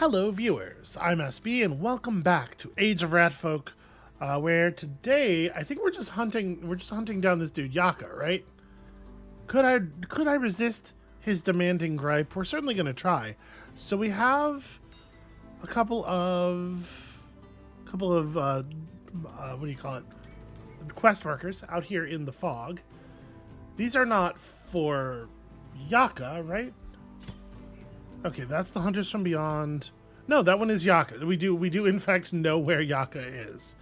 Hello, viewers. I'm SB, and welcome back to Age of Ratfolk, where today I think we're just hunting. We're just hunting down this dude Yaka, right? Could I resist his demanding gripe? We're certainly going to try. So we have a couple of what do you call it? Quest markers out here in the fog. These are not for Yaka, right? Okay, that's the Hunters from Beyond. No, that one is Yaka. We do in fact know where Yaka is.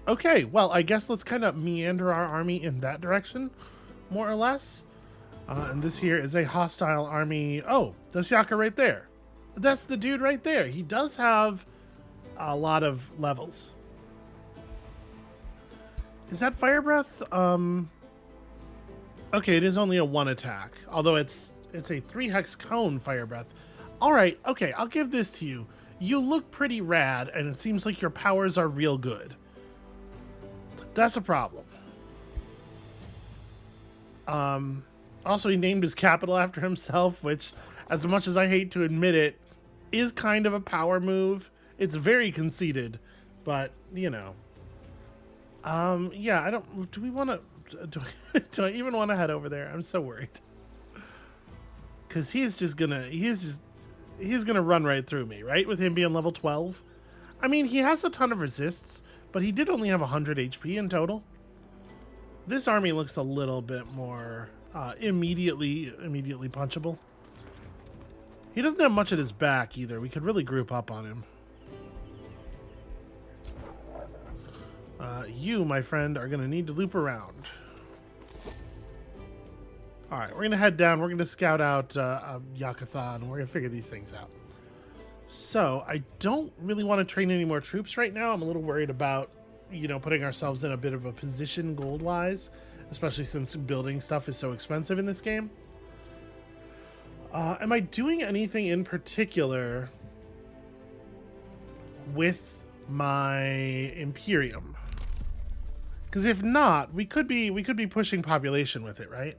Okay, well, I guess let's kind of meander our army in that direction, more or less. And this here is a hostile army. Oh, that's Yaka right there. That's the dude right there. He does have a lot of levels. Is that Fire Breath? Okay, it is only a 1 attack, although it's a 3 hex cone Fire Breath. All right, okay, I'll give this to you. You look pretty rad, and it seems like your powers are real good. That's a problem. Also, he named his capital after himself, which, as much as I hate to admit it, is kind of a power move. It's very conceited, but, you know. Yeah, I don't... Do we want to... Do I even want to head over there? I'm so worried. Because he's gonna run right through me, right? With him being level 12. I mean, he has a ton of resists, but he did only have 100 HP in total. This army looks a little bit more immediately punchable. He doesn't have much at his back either. We could really group up on him. You, my friend, are gonna need to loop around. All right, we're gonna head down. We're gonna scout out Yakatha, and we're gonna figure these things out. So I don't really want to train any more troops right now. I'm a little worried about, you know, putting ourselves in a bit of a position gold-wise, especially since building stuff is so expensive in this game. Am I doing anything in particular with my Imperium? Because if not, we could be pushing population with it, right?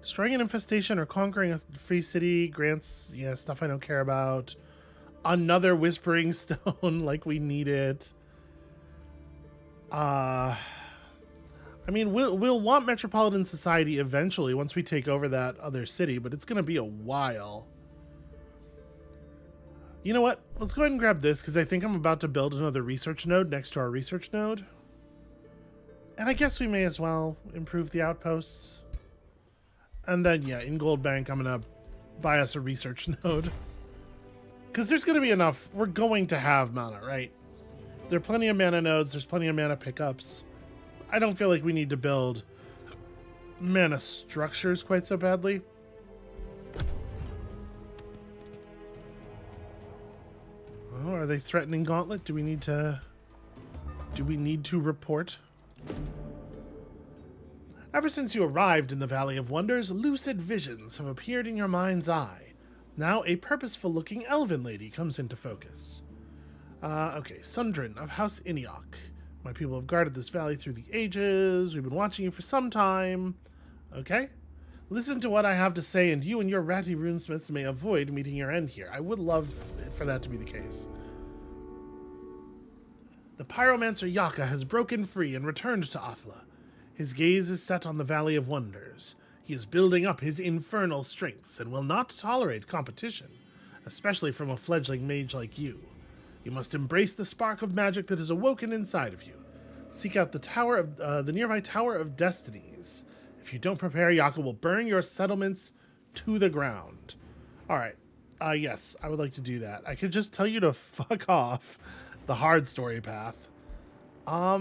Destroying an infestation or conquering a free city grants, yeah, stuff I don't care about. Another Whispering Stone, like we need it. I mean, we'll want Metropolitan Society eventually once we take over that other city, but it's going to be a while. You know what? Let's go ahead and grab this, because I think I'm about to build another research node next to our research node. And I guess we may as well improve the outposts. And then, yeah, in Gold Bank, I'm going to buy us a research node. Because there's going to be enough. We're going to have mana, right? There are plenty of mana nodes. There's plenty of mana pickups. I don't feel like we need to build mana structures quite so badly. Oh, are they threatening Gauntlet? Do we need to report? Ever since you arrived in the Valley of Wonders, lucid visions have appeared in your mind's eye. Now a purposeful-looking elven lady comes into focus. Okay, Sundrin of House Iniok. My people have guarded this valley through the ages. We've been watching you for some time. Okay? Listen to what I have to say, and you and your ratty runesmiths may avoid meeting your end here. I would love for that to be the case. The pyromancer Yaka has broken free and returned to Athla. His gaze is set on the Valley of Wonders. He is building up his infernal strengths and will not tolerate competition, especially from a fledgling mage like you. You must embrace the spark of magic that has awoken inside of you. Seek out the nearby Tower of Destinies. If you don't prepare, Yaka will burn your settlements to the ground. All right. Yes, I would like to do that. I could just tell you to fuck off the hard story path. I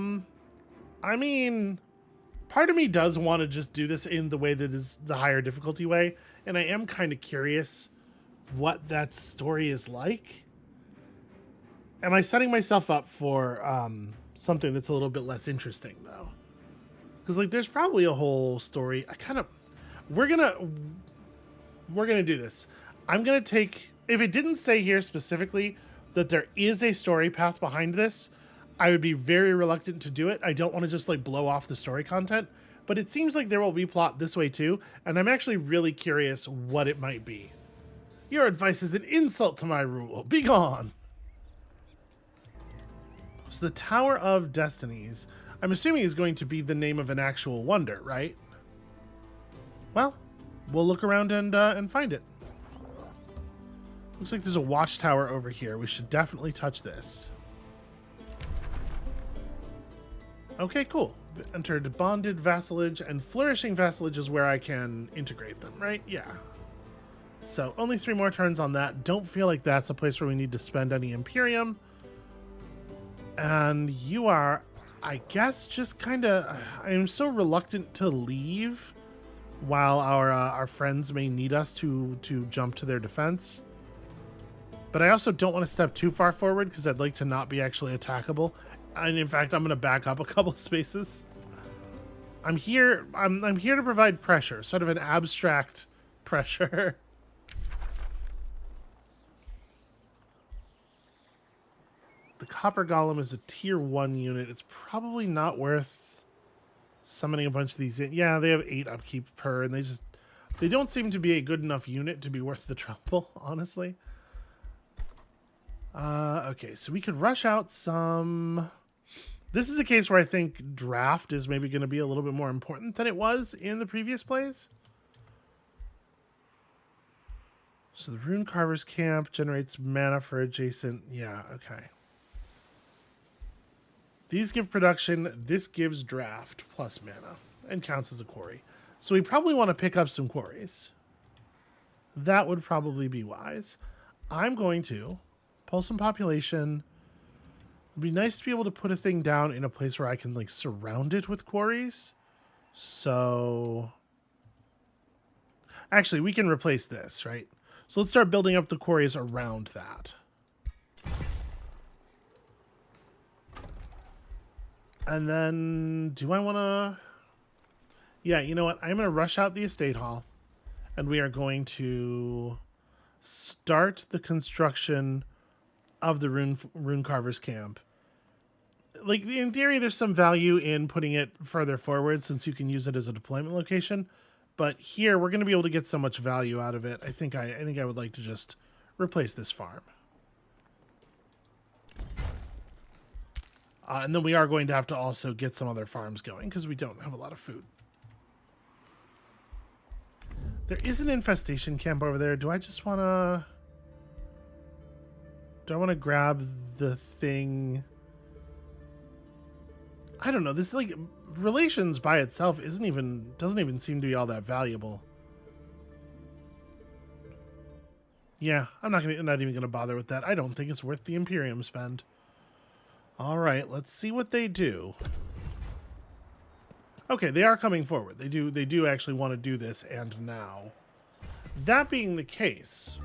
mean, part of me does want to just do this in the way that is the higher difficulty way, and I am kind of curious what that story is like. Am I setting myself up for something that's a little bit less interesting, though? Because, like, there's probably a whole story. We're gonna do this. I'm gonna take, if it didn't say here specifically that there is a story path behind this, I would be very reluctant to do it. I don't want to just like blow off the story content, but it seems like there will be plot this way too, and I'm actually really curious what it might be. Your advice is an insult to my rule. Be gone. So the Tower of Destinies, I'm assuming is going to be the name of an actual wonder, right? Well, we'll look around and find it. Looks like there's a watchtower over here. We should definitely touch this. Okay, cool. Entered bonded vassalage, and flourishing vassalage is where I can integrate them, right? Yeah. So only 3 more turns on that. Don't feel like that's a place where we need to spend any Imperium. And you are, I guess, just kind of... I am so reluctant to leave while our friends may need us to jump to their defense. But I also don't want to step too far forward because I'd like to not be actually attackable. And in fact, I'm going to back up a couple spaces. I'm here to provide pressure, sort of an abstract pressure. The Copper Golem is a tier 1 unit. It's probably not worth summoning a bunch of these in. Yeah, they have 8 upkeep per, and they don't seem to be a good enough unit to be worth the trouble, honestly. Okay, so we could rush out some... This is a case where I think draft is maybe going to be a little bit more important than it was in the previous plays. So the Rune Carver's Camp generates mana for adjacent... Yeah, okay. These give production. This gives draft plus mana and counts as a quarry. So we probably want to pick up some quarries. That would probably be wise. I'm going to pull some population. It'd be nice to be able to put a thing down in a place where I can like surround it with quarries. So actually we can replace this, right? So let's start building up the quarries around that. And then do I want to... Yeah, you know what? I'm going to rush out the estate hall and we are going to start the construction of the Rune Carver's Camp. Like, in theory, there's some value in putting it further forward since you can use it as a deployment location. But here, we're going to be able to get so much value out of it. I think I would like to just replace this farm. And then we are going to have to also get some other farms going because we don't have a lot of food. There is an infestation camp over there. Do I just want to... Do I want to grab the thing? I don't know. This, like, relations by itself doesn't even seem to be all that valuable. Yeah, I'm not even gonna bother with that. I don't think it's worth the Imperium spend. All right, let's see what they do. Okay, they are coming forward. They do actually want to do this, and now. That being the case,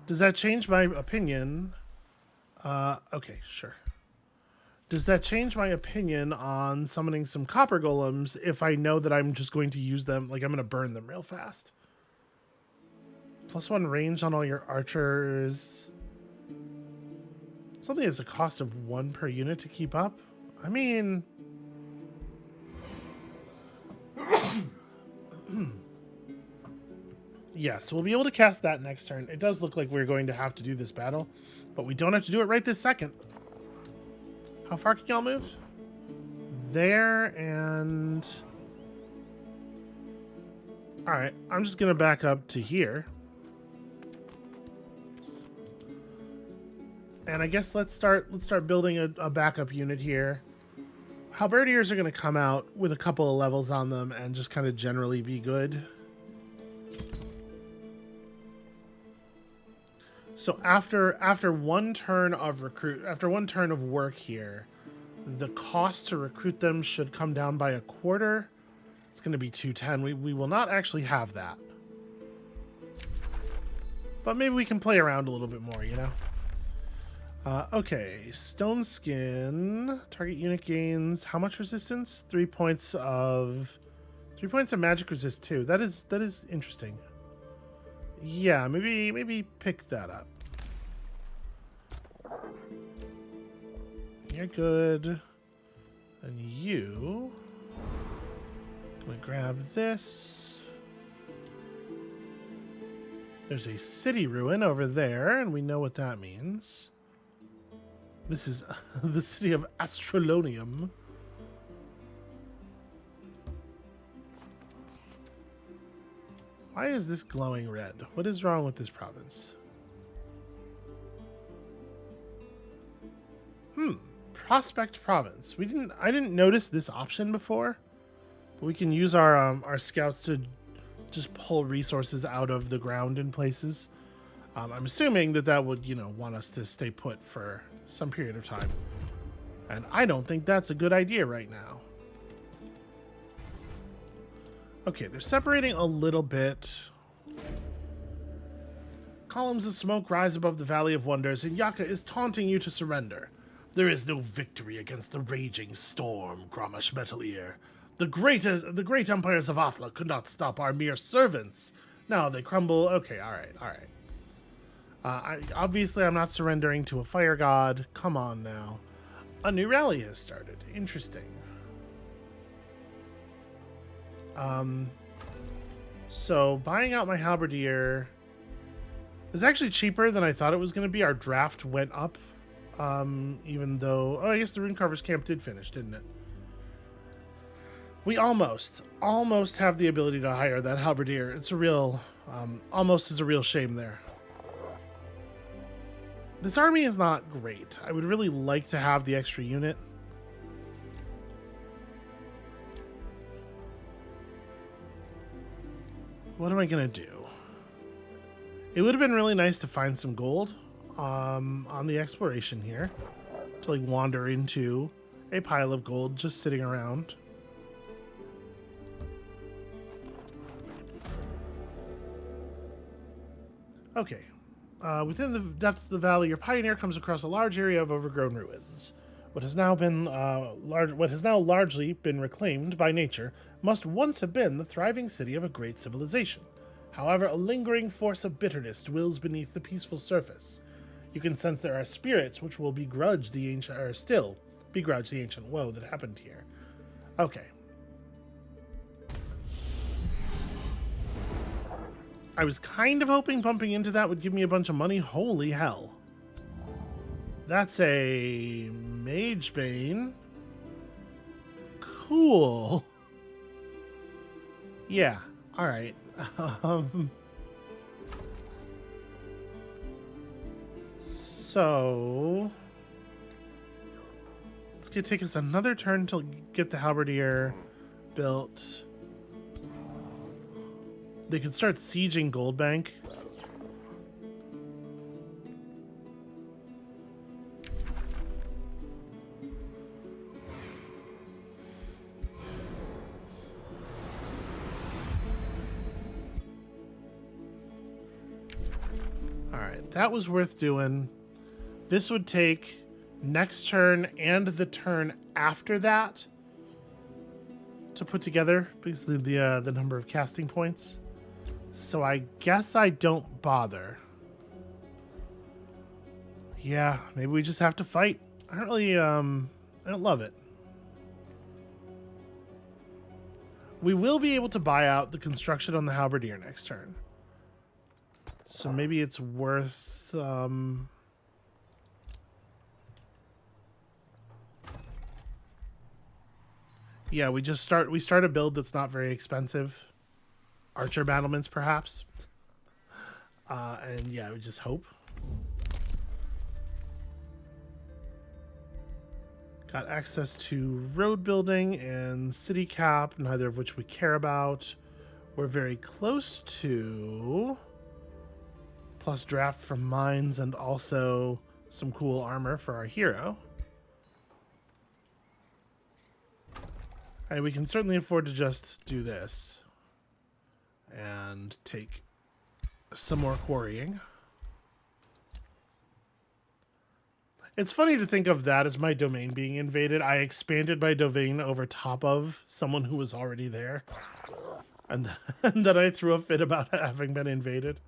does that change my opinion? Okay, sure. Does that change my opinion on summoning some copper golems if I know that I'm just going to use them, like I'm going to burn them real fast? +1 range on all your archers. Something has a cost of 1 per unit to keep up. I mean... Yeah, so we'll be able to cast that next turn. It does look like we're going to have to do this battle, but we don't have to do it right this second. How far can y'all move? There and... Alright, I'm just going to back up to here. And I guess let's start building a backup unit here. Halberdiers are going to come out with a couple of levels on them and just kind of generally be good. So after one turn of work here, the cost to recruit them should come down by 1/4. It's going to be 210. We will not actually have that. But maybe we can play around a little bit more, you know? Okay, Stone Skin. Target unit gains how much resistance? 3 points of magic resist too. That is interesting. Yeah, maybe pick that up. You're good. And you... I'm gonna grab this. There's a city ruin over there, and we know what that means. This is the city of Astrolonium. Why is this glowing red? What is wrong with this province? Prospect Province. I didn't notice this option before. But we can use our scouts to just pull resources out of the ground in places. I'm assuming that would, want us to stay put for some period of time. And I don't think that's a good idea right now. Okay, they're separating a little bit. Columns of smoke rise above the Valley of Wonders, and Yaka is taunting you to surrender. There is no victory against the raging storm, Grommash Metalier. The great empires of Athla could not stop our mere servants. Now they crumble. Okay, all right. Obviously, I'm not surrendering to a fire god. Come on now. A new rally has started. Interesting. So buying out my halberdier is actually cheaper than I thought it was going to be. Our draft went up, even though... Oh, I guess the Runecarver's camp did finish, didn't it? We almost have the ability to hire that halberdier. It's a real... almost is a real shame there. This army is not great. I would really like to have the extra unit. What am I going to do? It would have been really nice to find some gold on the exploration here. To like wander into a pile of gold just sitting around. Okay. Within the depths of the valley, your pioneer comes across a large area of overgrown ruins. What has now largely been reclaimed by nature must once have been the thriving city of a great civilization. However, a lingering force of bitterness dwells beneath the peaceful surface. You can sense there are spirits which will begrudge the ancient, or still begrudge the ancient woe that happened here. Okay. I was kind of hoping bumping into that would give me a bunch of money. Holy hell. That's a Mage Bane. Cool. Yeah, alright. So... It's going to take us another turn to get the halberdier built. They could start sieging Goldbank. Alright, that was worth doing. This would take next turn and the turn after that to put together because of the number of casting points. So I guess I don't bother. Yeah, maybe we just have to fight. I don't really, I don't love it. We will be able to buy out the construction on the halberdier next turn. So maybe it's worth, yeah, we start a build that's not very expensive. Archer battlements, perhaps. And yeah, we just hope. Got access to road building and city cap, neither of which we care about. We're very close to plus draft from mines and also some cool armor for our hero. And we can certainly afford to just do this and take some more quarrying. It's funny to think of that as my domain being invaded. I expanded my domain over top of someone who was already there. And then I threw a fit about having been invaded.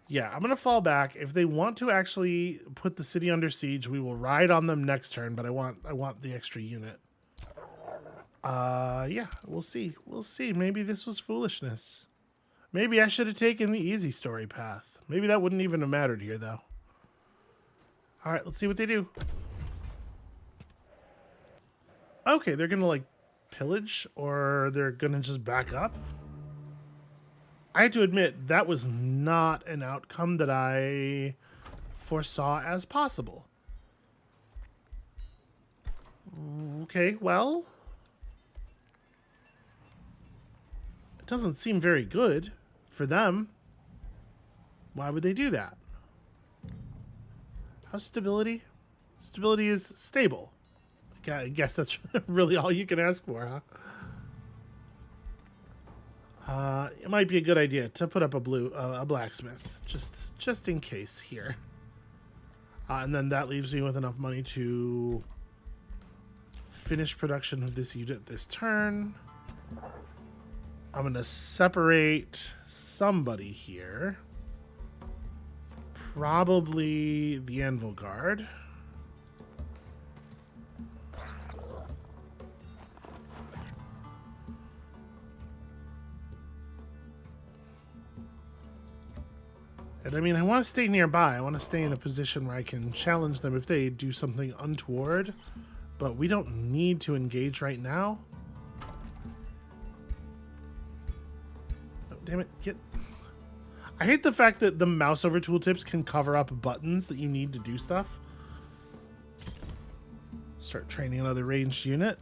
Yeah, I'm going to fall back. If they want to actually put the city under siege, we will ride on them next turn, but I want the extra unit. Yeah, we'll see. We'll see. Maybe this was foolishness. Maybe I should have taken the easy story path. Maybe that wouldn't even have mattered here, though. All right, let's see what they do. Okay, they're gonna like pillage, or they're gonna just back up. I have to admit, that was not an outcome that I foresaw as possible. Okay, well, it doesn't seem very good for them. Why would they do that? How's stability? Stability is stable. I guess that's really all you can ask for, huh? It might be a good idea to put up a blacksmith, just in case here. And then that leaves me with enough money to finish production of this unit this turn. I'm gonna separate somebody here. Probably the Anvil Guard. And I mean, I want to stay nearby. I want to stay in a position where I can challenge them if they do something untoward. But we don't need to engage right now. Oh, damn it. I hate the fact that the mouse over tooltips can cover up buttons that you need to do stuff. Start training another ranged unit.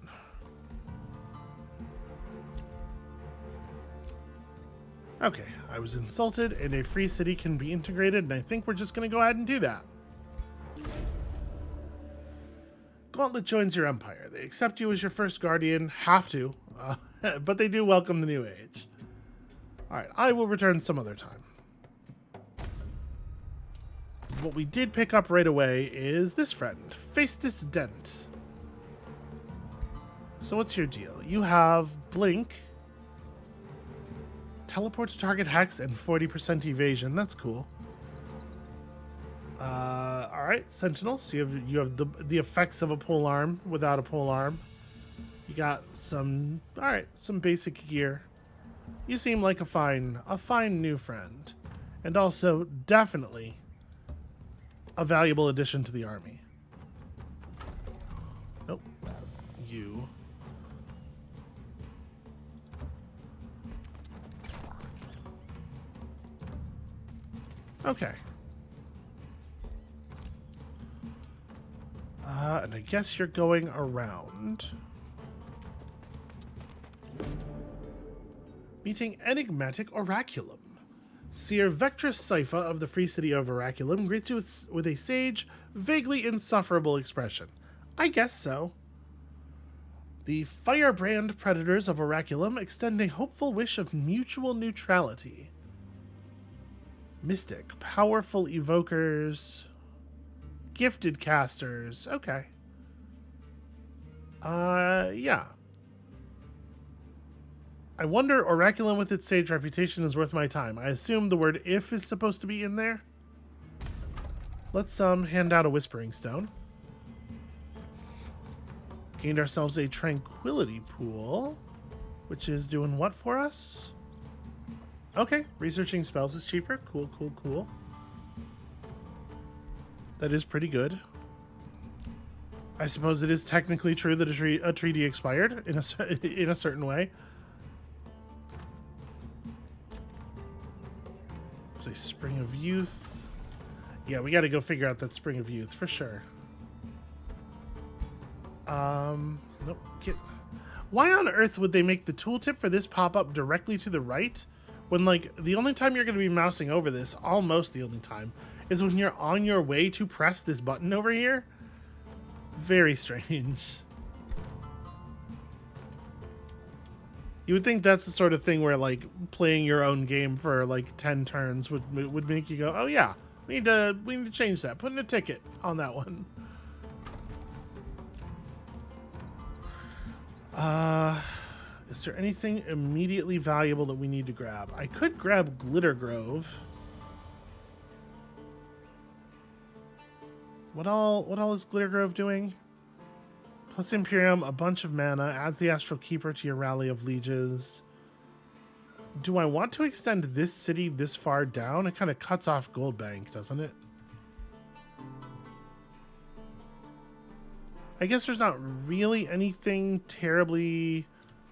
Okay, I was insulted, and a free city can be integrated, and I think we're just going to go ahead and do that. Gauntlet joins your empire. They accept you as your first guardian. Have to, but they do welcome the new age. Alright, I will return some other time. What we did pick up right away is this friend. Face this dent. So what's your deal? You have Blink, teleport to target hex, and 40% evasion. That's cool. All right, Sentinel. So you have the effects of a pole arm without a pole arm. You got some some basic gear. You seem like a fine new friend, and also definitely a valuable addition to the army. Nope, you. Okay. And I guess you're going around. Meeting Enigmatic Oraculum. Seer Vectress Sypha of the Free City of Oraculum greets you with a sage, vaguely insufferable expression. I guess so. The Firebrand Predators of Oraculum extend a hopeful wish of mutual neutrality. Mystic, powerful evokers, gifted casters. Okay. Yeah. I wonder Oraculum with its sage reputation is worth my time. I assume the word if is supposed to be in there. Let's hand out a Whispering Stone. Gained ourselves a Tranquility Pool, which is doing what for us? Okay, researching spells is cheaper. Cool, cool, cool. That is pretty good. I suppose it is technically true that a treaty expired in a certain way. There's a Spring of Youth. Yeah, we got to go figure out that Spring of Youth for sure. Nope. Why on earth would they make the tooltip for this pop up directly to the right? When, like, the only time you're going to be mousing over this, almost the only time, is when you're on your way to press this button over here. Very strange. You would think that's the sort of thing where, like, playing your own game for, like, 10 turns would make you go, oh, yeah, we need to change that. Put in a ticket on that one. Is there anything immediately valuable that we need to grab? I could grab Glitter Grove. What all is Glitter Grove doing? Plus Imperium, a bunch of mana, adds the Astral Keeper to your Rally of Lieges. Do I want to extend this city this far down? It kind of cuts off Gold Bank, doesn't it? I guess there's not really anything terribly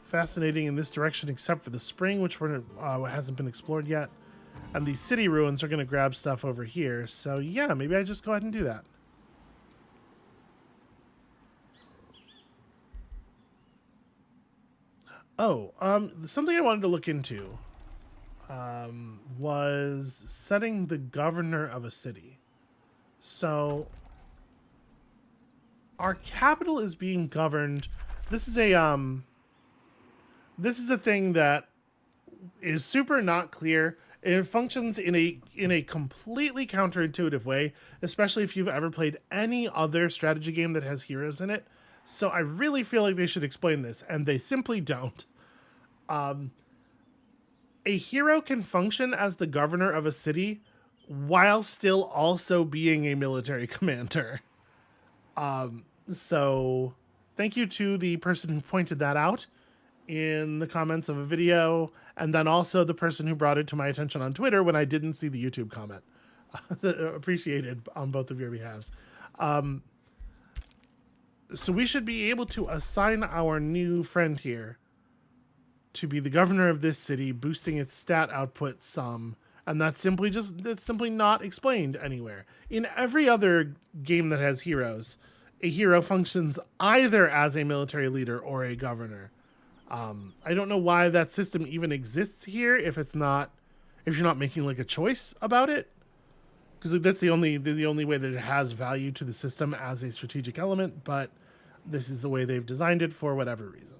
fascinating in this direction except for the spring, which hasn't been explored yet. And these city ruins are going to grab stuff over here. So yeah, maybe I just go ahead and do that. Oh, something I wanted to look into was setting the governor of a city. So our capital is being governed. This is a thing that is super not clear. It functions in a completely counterintuitive way, especially if you've ever played any other strategy game that has heroes in it. So I really feel like they should explain this, and they simply don't. A hero can function as the governor of a city while still also being a military commander. So thank you to the person who pointed that out in the comments of a video, and then also the person who brought it to my attention on Twitter when I didn't see the YouTube comment. Appreciated on both of your behalves. So we should be able to assign our new friend here to be the governor of this city, boosting its stat output some, and that's simply not explained anywhere. In every other game that has heroes, a hero functions either as a military leader or a governor. I don't know why that system even exists here if you're not making like a choice about it, because that's the only way that it has value to the system as a strategic element. But this is the way they've designed it for whatever reason.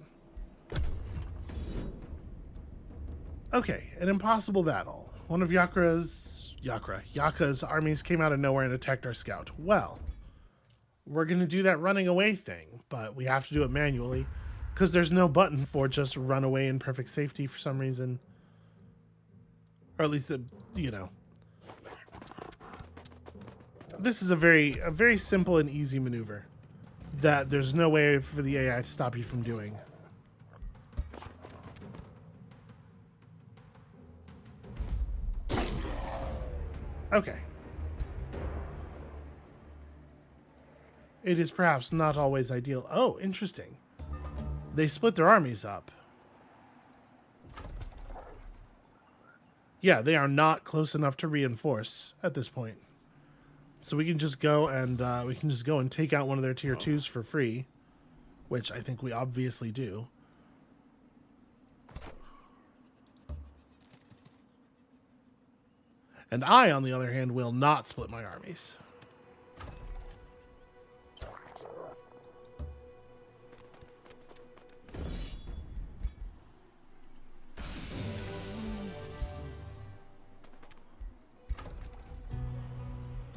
Okay, an impossible battle. One of Yaka's armies came out of nowhere and attacked our scout. Well, we're going to do that running away thing, but we have to do it manually because there's no button for just run away in perfect safety for some reason. Or at least, this is a very simple and easy maneuver that there's no way for the AI to stop you from doing. Okay. It is perhaps not always ideal. Oh, interesting. They split their armies up. Yeah, they are not close enough to reinforce at this point. So we can just go and take out one of their tier 2s for free, which I think we obviously do. And I, on the other hand, will not split my armies.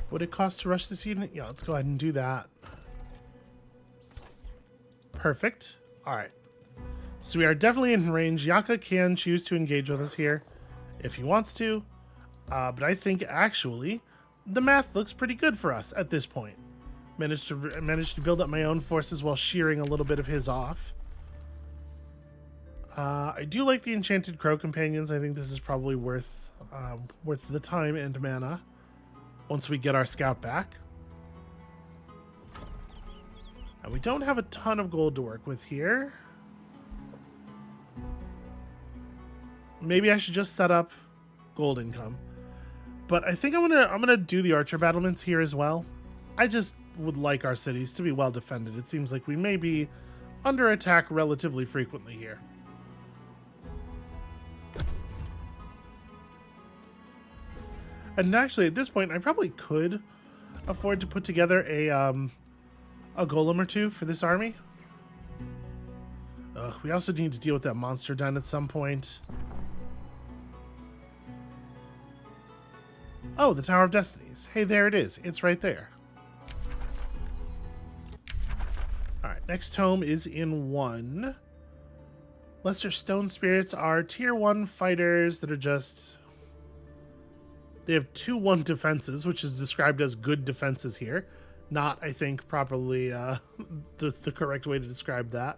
Would it cost to rush this unit? Yeah, let's go ahead and do that. Perfect. All right. So we are definitely in range. Yaka can choose to engage with us here if he wants to. But I think actually the math looks pretty good for us at this point. Managed to build up my own forces while shearing a little bit of his off. I do like the Enchanted Crow Companions. I think this is probably worth the time and mana once we get our scout back. And we don't have a ton of gold to work with here. Maybe I should just set up gold income. But I think I'm gonna do the archer battlements here as well. I just would like our cities to be well defended. It seems like we may be under attack relatively frequently here. And actually, at this point, I probably could afford to put together a golem or two for this army. We also need to deal with that monster den at some point. Oh, the Tower of Destinies. Hey, there it is. It's right there. Alright, next tome is in 1. Lesser Stone Spirits are tier 1 fighters that are just... They have 2-1 defenses, which is described as good defenses here. Not, I think, properly the correct way to describe that.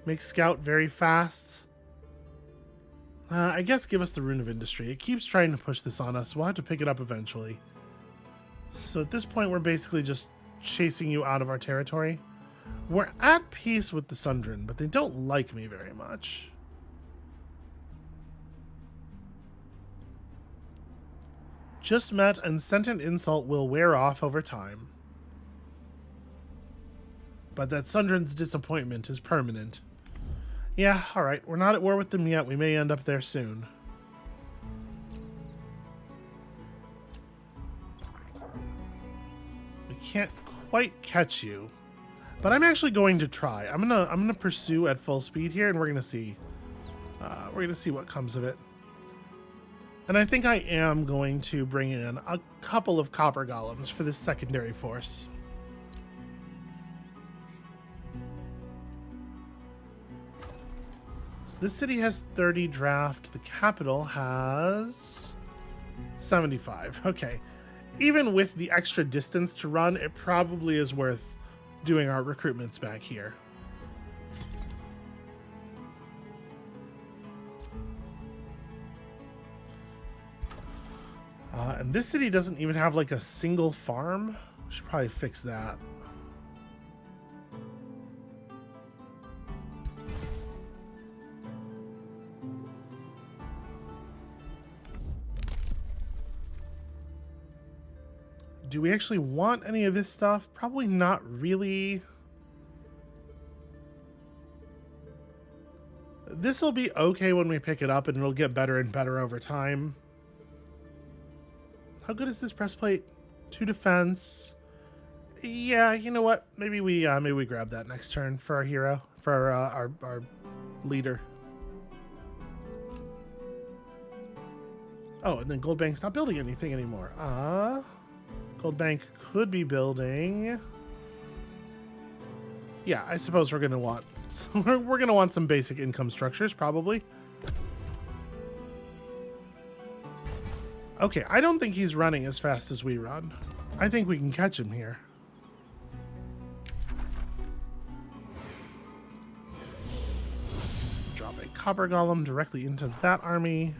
Makes Scout very fast. I guess give us the Rune of Industry. It keeps trying to push this on us. We'll have to pick it up eventually. So at this point, we're basically just chasing you out of our territory. We're at peace with the Sundren, but they don't like me very much. Just met and sent an insult will wear off over time. But that Sundren's disappointment is permanent. Yeah, alright. We're not at war with them yet. We may end up there soon. We can't quite catch you. But I'm actually going to try. I'm gonna pursue at full speed here, and we're gonna see. We're gonna see what comes of it. And I think I am going to bring in a couple of copper golems for this secondary force. So this city has 30 draft. The capital has 75. Okay. Even with the extra distance to run, it probably is worth doing our recruitments back here. And this city doesn't even have like a single farm. We should probably fix that. Do we actually want any of this stuff? Probably not really. This will be okay when we pick it up, and it'll get better and better over time. How good is this breastplate? 2 defense. Yeah, you know what? Maybe we grab that next turn for our hero, for our leader. Oh, and then Goldbank's not building anything anymore. Goldbank could be building. Yeah, I suppose we're gonna want some basic income structures probably. Okay, I don't think he's running as fast as we run. I think we can catch him here. Drop a copper golem directly into that army.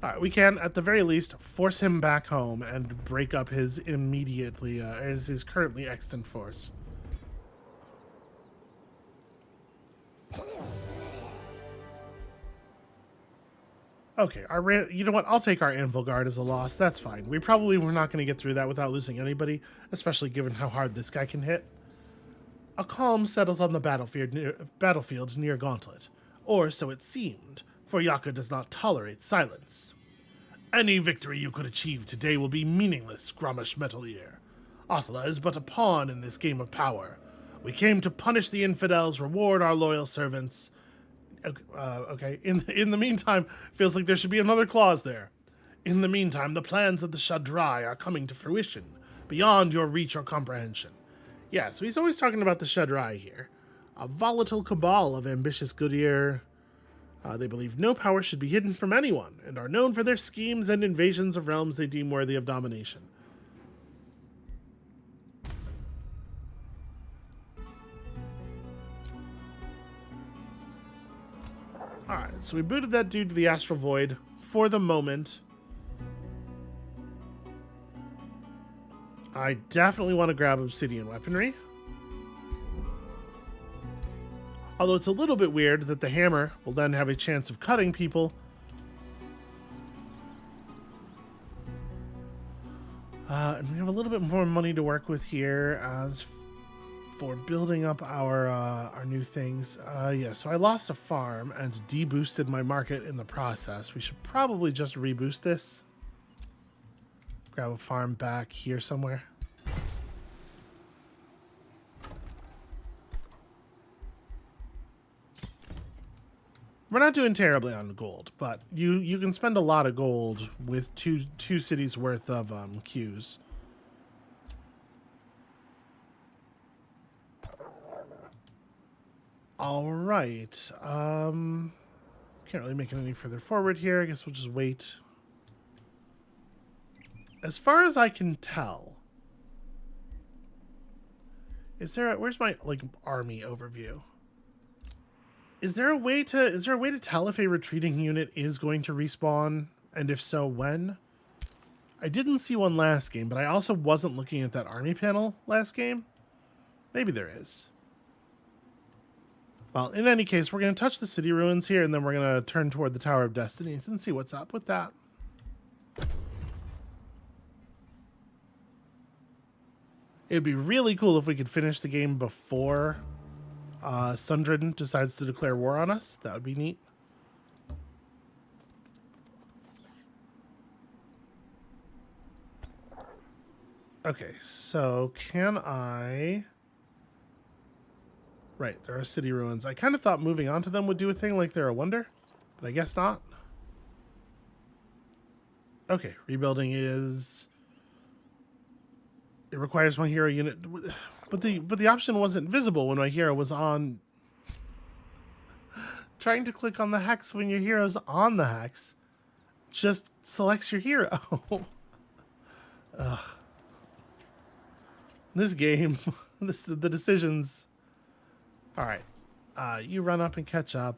Alright, we can, at the very least, force him back home and break up his his currently extant force. Okay, you know what? I'll take our Anvil Guard as a loss. That's fine. We probably were not going to get through that without losing anybody, especially given how hard this guy can hit. A calm settles on the battlefield near Gauntlet, or so it seemed, for Yaka does not tolerate silence. Any victory you could achieve today will be meaningless, Grommash Metalier. Othla is but a pawn in this game of power. We came to punish the infidels, reward our loyal servants. Okay. In the meantime, feels like there should be another clause there. In the meantime, the plans of the Shadrai are coming to fruition, beyond your reach or comprehension. Yeah, so he's always talking about the Shadrai here. A volatile cabal of ambitious Goodyear. They believe no power should be hidden from anyone, and are known for their schemes and invasions of realms they deem worthy of domination. Alright, so we booted that dude to the Astral Void for the moment. I definitely want to grab Obsidian Weaponry. Although it's a little bit weird that the hammer will then have a chance of cutting people. And we have a little bit more money to work with here as for building up our new things. Yeah, so I lost a farm and deboosted my market in the process. We should probably just reboost this. Grab a farm back here somewhere. We're not doing terribly on gold, but you can spend a lot of gold with two cities worth of queues. All right. Can't really make it any further forward here. I guess we'll just wait. As far as I can tell, where's my army overview? Is there a way to tell if a retreating unit is going to respawn, and if so, when? I didn't see one last game, but I also wasn't looking at that army panel last game. Maybe there is. Well, in any case, we're going to touch the city ruins here, and then we're going to turn toward the Tower of Destinies and see what's up with that. It would be really cool if we could finish the game before Sundrin decides to declare war on us. That would be neat. Okay, so can I... Right, there are city ruins. I kind of thought moving on to them would do a thing like they're a wonder, but I guess not. Okay, rebuilding is... It requires my hero unit... But the option wasn't visible when my hero was on... Trying to click on the hex when your hero's on the hex just selects your hero. Ugh. This game, the decisions. All right, you run up and catch up.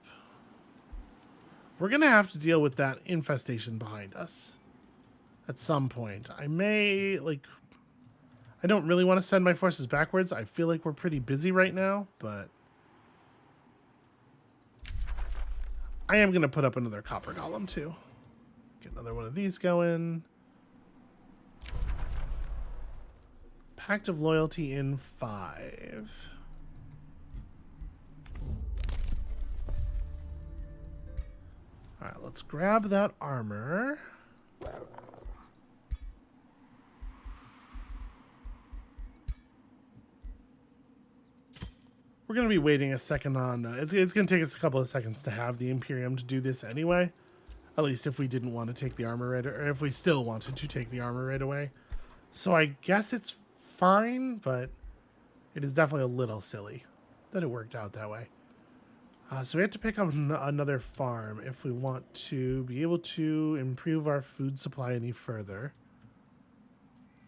We're gonna have to deal with that infestation behind us at some point. I don't really want to send my forces backwards. I feel like we're pretty busy right now, but I am gonna put up another copper golem too. Get another one of these going. Pact of Loyalty in 5. Alright, let's grab that armor. We're going to be waiting a second on... it's going to take us a couple of seconds to have the Imperium to do this anyway. At least if we didn't want to take the armor right... Or if we still wanted to take the armor right away. So I guess it's fine, but it is definitely a little silly that it worked out that way. So we have to pick up another farm if we want to be able to improve our food supply any further.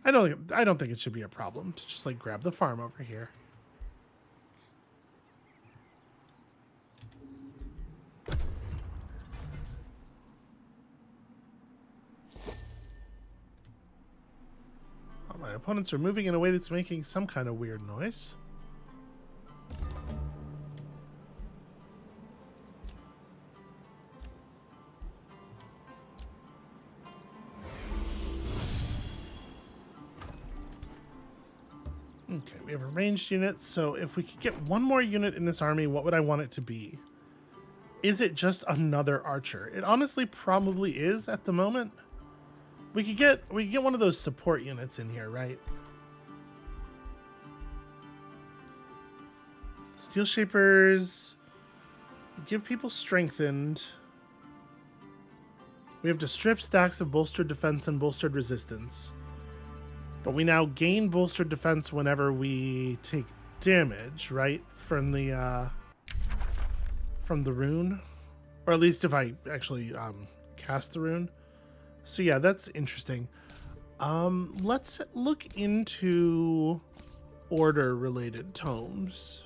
I don't think it should be a problem to just like grab the farm over here. My opponents are moving in a way that's making some kind of weird noise. Okay, we have a ranged unit, so if we could get one more unit in this army, what would I want it to be? Is it just another archer? It honestly probably is at the moment. We could get one of those support units in here, right? Steel Shapers give people strengthened. We have to strip stacks of bolstered defense and bolstered resistance. But we now gain bolstered defense whenever we take damage, right? From the rune. Or at least if I actually cast the rune. So yeah, that's interesting. Let's look into order-related tomes.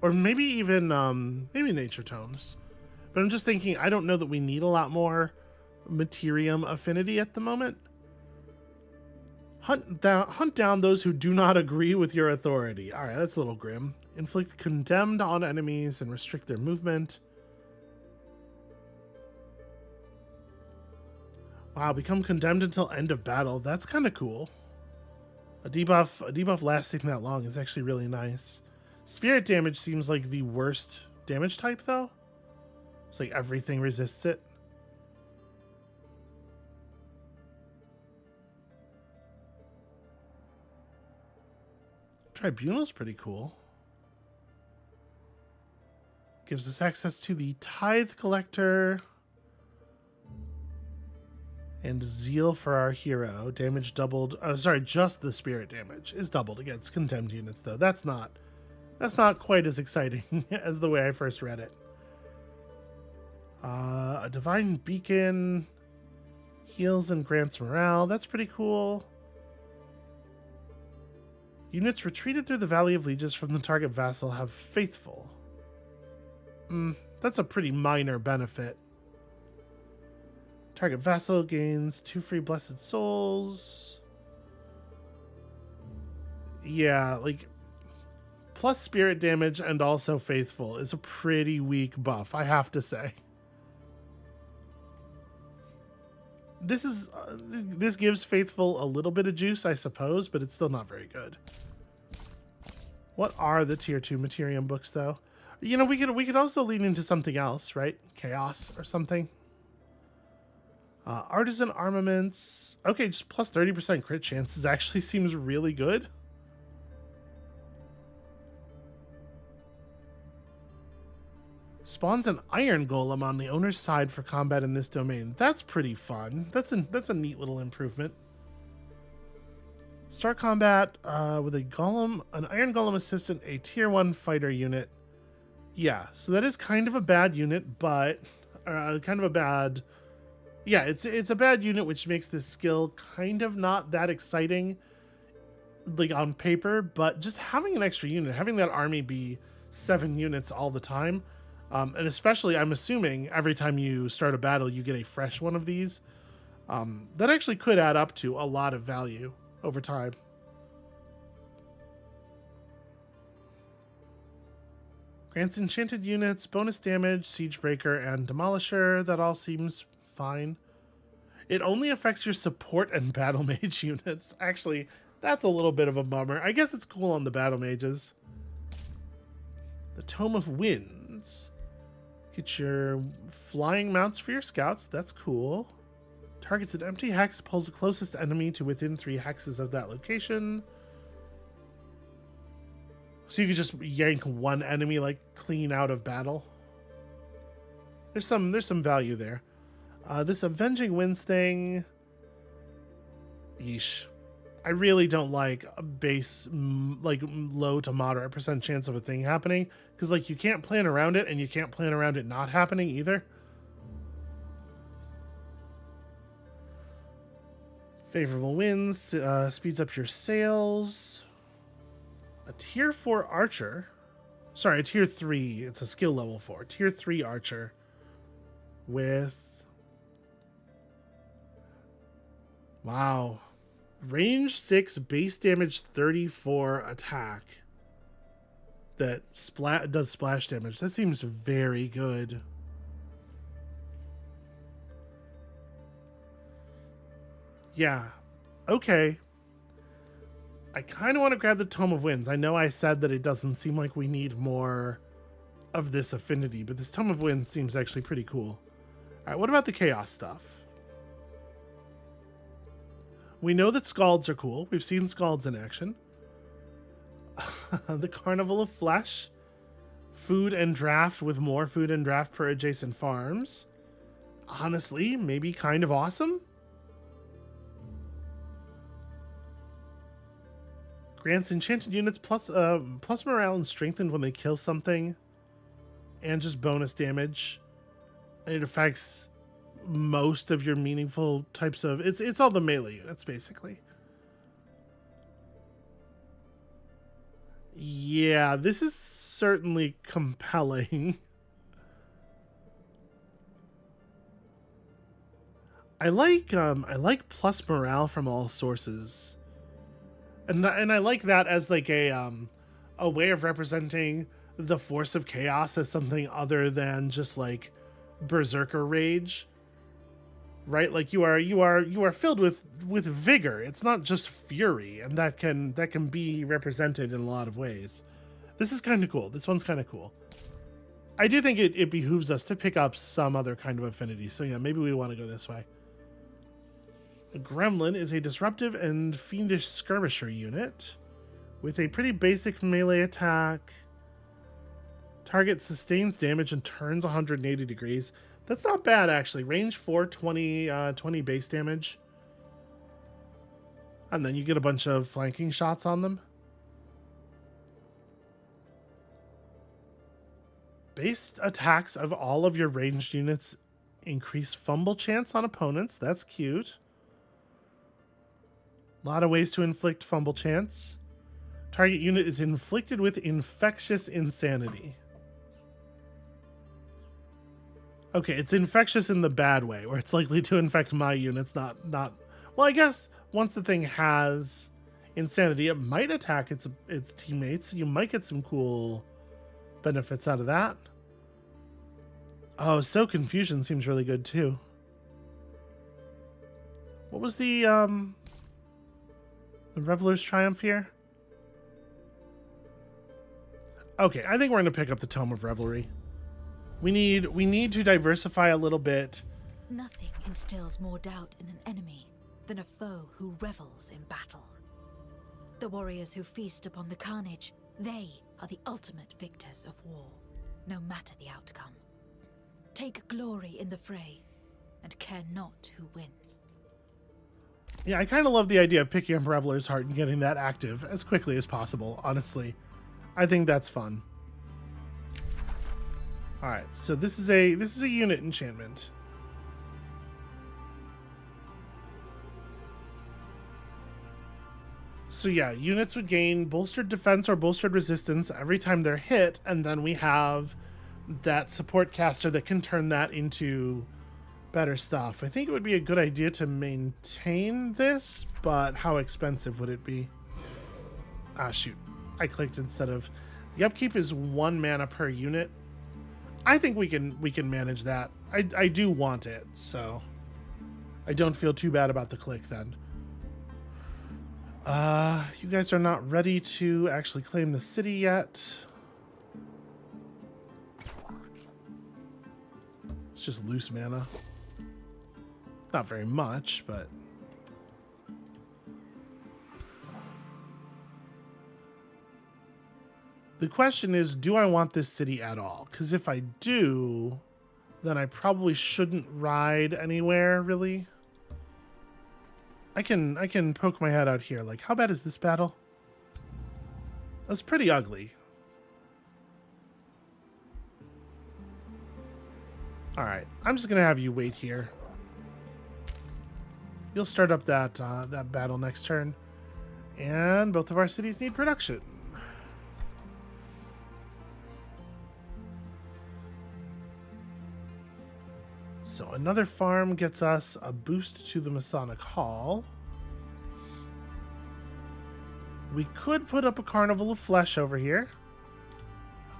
Or maybe even, maybe nature tomes. But I'm just thinking, I don't know that we need a lot more Materium affinity at the moment. Hunt down those who do not agree with your authority. Alright, that's a little grim. Inflict condemned on enemies and restrict their movement. Wow, become condemned until end of battle. That's kind of cool. A debuff lasting that long is actually really nice. Spirit damage seems like the worst damage type, though. It's like everything resists it. Tribunal's pretty cool. Gives us access to the Tithe Collector. And Zeal for our hero. Damage doubled. Oh, sorry, just the spirit damage is doubled against condemned units, though. That's not quite as exciting as the way I first read it. A Divine Beacon heals and grants morale. That's pretty cool. Units retreated through the Valley of Lieges from the target vassal have Faithful. That's a pretty minor benefit. Target vessel gains 2 free blessed souls. Yeah, like plus spirit damage and also faithful is a pretty weak buff, I have to say. This gives faithful a little bit of juice, I suppose, but it's still not very good. What are the tier 2 Materium books, though? You know, we could also lean into something else, right? Chaos or something. Artisan armaments. Okay, just plus 30% crit chances actually seems really good. Spawns an iron golem on the owner's side for combat in this domain. That's pretty fun. That's a neat little improvement. Start combat with a golem, an iron golem assistant, a tier 1 fighter unit. Yeah, so that is kind of a bad unit, but kind of a bad. Yeah, it's a bad unit, which makes this skill kind of not that exciting, like on paper. But just having an extra unit, having that army be 7 units all the time. And especially, I'm assuming every time you start a battle, you get a fresh one of these. That actually could add up to a lot of value over time. Grants enchanted units, bonus damage, siege breaker, and demolisher. That all seems fine. It only affects your support and battle mage units. Actually, that's a little bit of a bummer. I guess it's cool on the battle mages. The Tome of Winds. Get your flying mounts for your scouts. That's cool. Targets an empty hex, pulls the closest enemy to within 3 hexes of that location. So you could just yank one enemy like clean out of battle. There's some value there. This Avenging Winds thing. Yeesh. I really don't like a base, like low to moderate % chance of a thing happening. Because like you can't plan around it and you can't plan around it not happening either. Favorable winds, speeds up your sails. A tier 4 archer. Sorry, a tier 3. It's a skill level 4. Tier 3 archer. With... Wow. Range 6, base damage 34 attack. That does splash damage. That seems very good. Yeah. Okay. I kind of want to grab the Tome of Winds. I know I said that it doesn't seem like we need more of this affinity, but this Tome of Winds seems actually pretty cool. All right, what about the Chaos stuff? We know that Scalds are cool. We've seen Scalds in action. The Carnival of Flesh. Food and draft with more food and draft per adjacent farms. Honestly, maybe kind of awesome. Grants enchanted units plus morale and strengthened when they kill something. And just bonus damage. And it affects most of your meaningful types of... It's all the melee units, basically. Yeah, this is certainly compelling. I like plus morale from all sources. And I like that as like a way of representing the force of chaos as something other than just like berserker rage. Right? Like you are filled with vigor. It's not just fury, and that can be represented in a lot of ways. This is kind of cool. This one's kind of cool. I do think it behooves us to pick up some other kind of affinity. So yeah, maybe we want to go this way. A Gremlin is a disruptive and fiendish skirmisher unit with a pretty basic melee attack. Target sustains damage and turns 180 degrees. That's not bad, actually. Range 4, 20 base damage. And then you get a bunch of flanking shots on them. Base attacks of all of your ranged units increase fumble chance on opponents. That's cute. A lot of ways to inflict fumble chance. Target unit is inflicted with infectious insanity. Okay, it's infectious in the bad way, where it's likely to infect my units, not... Well, I guess once the thing has insanity, it might attack its teammates. You might get some cool benefits out of that. Oh, so Confusion seems really good, too. What was the Reveler's Triumph here? Okay, I think we're going to pick up the Tome of Revelry. We need to diversify a little bit. Nothing instills more doubt in an enemy than a foe who revels in battle. The warriors who feast upon the carnage, they are the ultimate victors of war, no matter the outcome. Take glory in the fray, and care not who wins. Yeah, I kind of love the idea of picking up Reveler's Heart and getting that active as quickly as possible, honestly. I think that's fun. All right, so this is a unit enchantment. So yeah, units would gain bolstered defense or bolstered resistance every time they're hit, and then we have that support caster that can turn that into better stuff. I think it would be a good idea to maintain this, but how expensive would it be? Ah, shoot. I clicked instead of... The upkeep is 1 mana per unit. I think we can manage that. I do want it, so I don't feel too bad about the click then. You guys are not ready to actually claim the city yet. It's just loose mana. Not very much, but... The question is, do I want this city at all? Because if I do, then I probably shouldn't ride anywhere, really. I can poke my head out here. Like, how bad is this battle? That's pretty ugly. All right, I'm just gonna have you wait here. You'll start up that that battle next turn, and both of our cities need production. So another farm gets us a boost to the Masonic Hall. We could put up a Carnival of Flesh over here.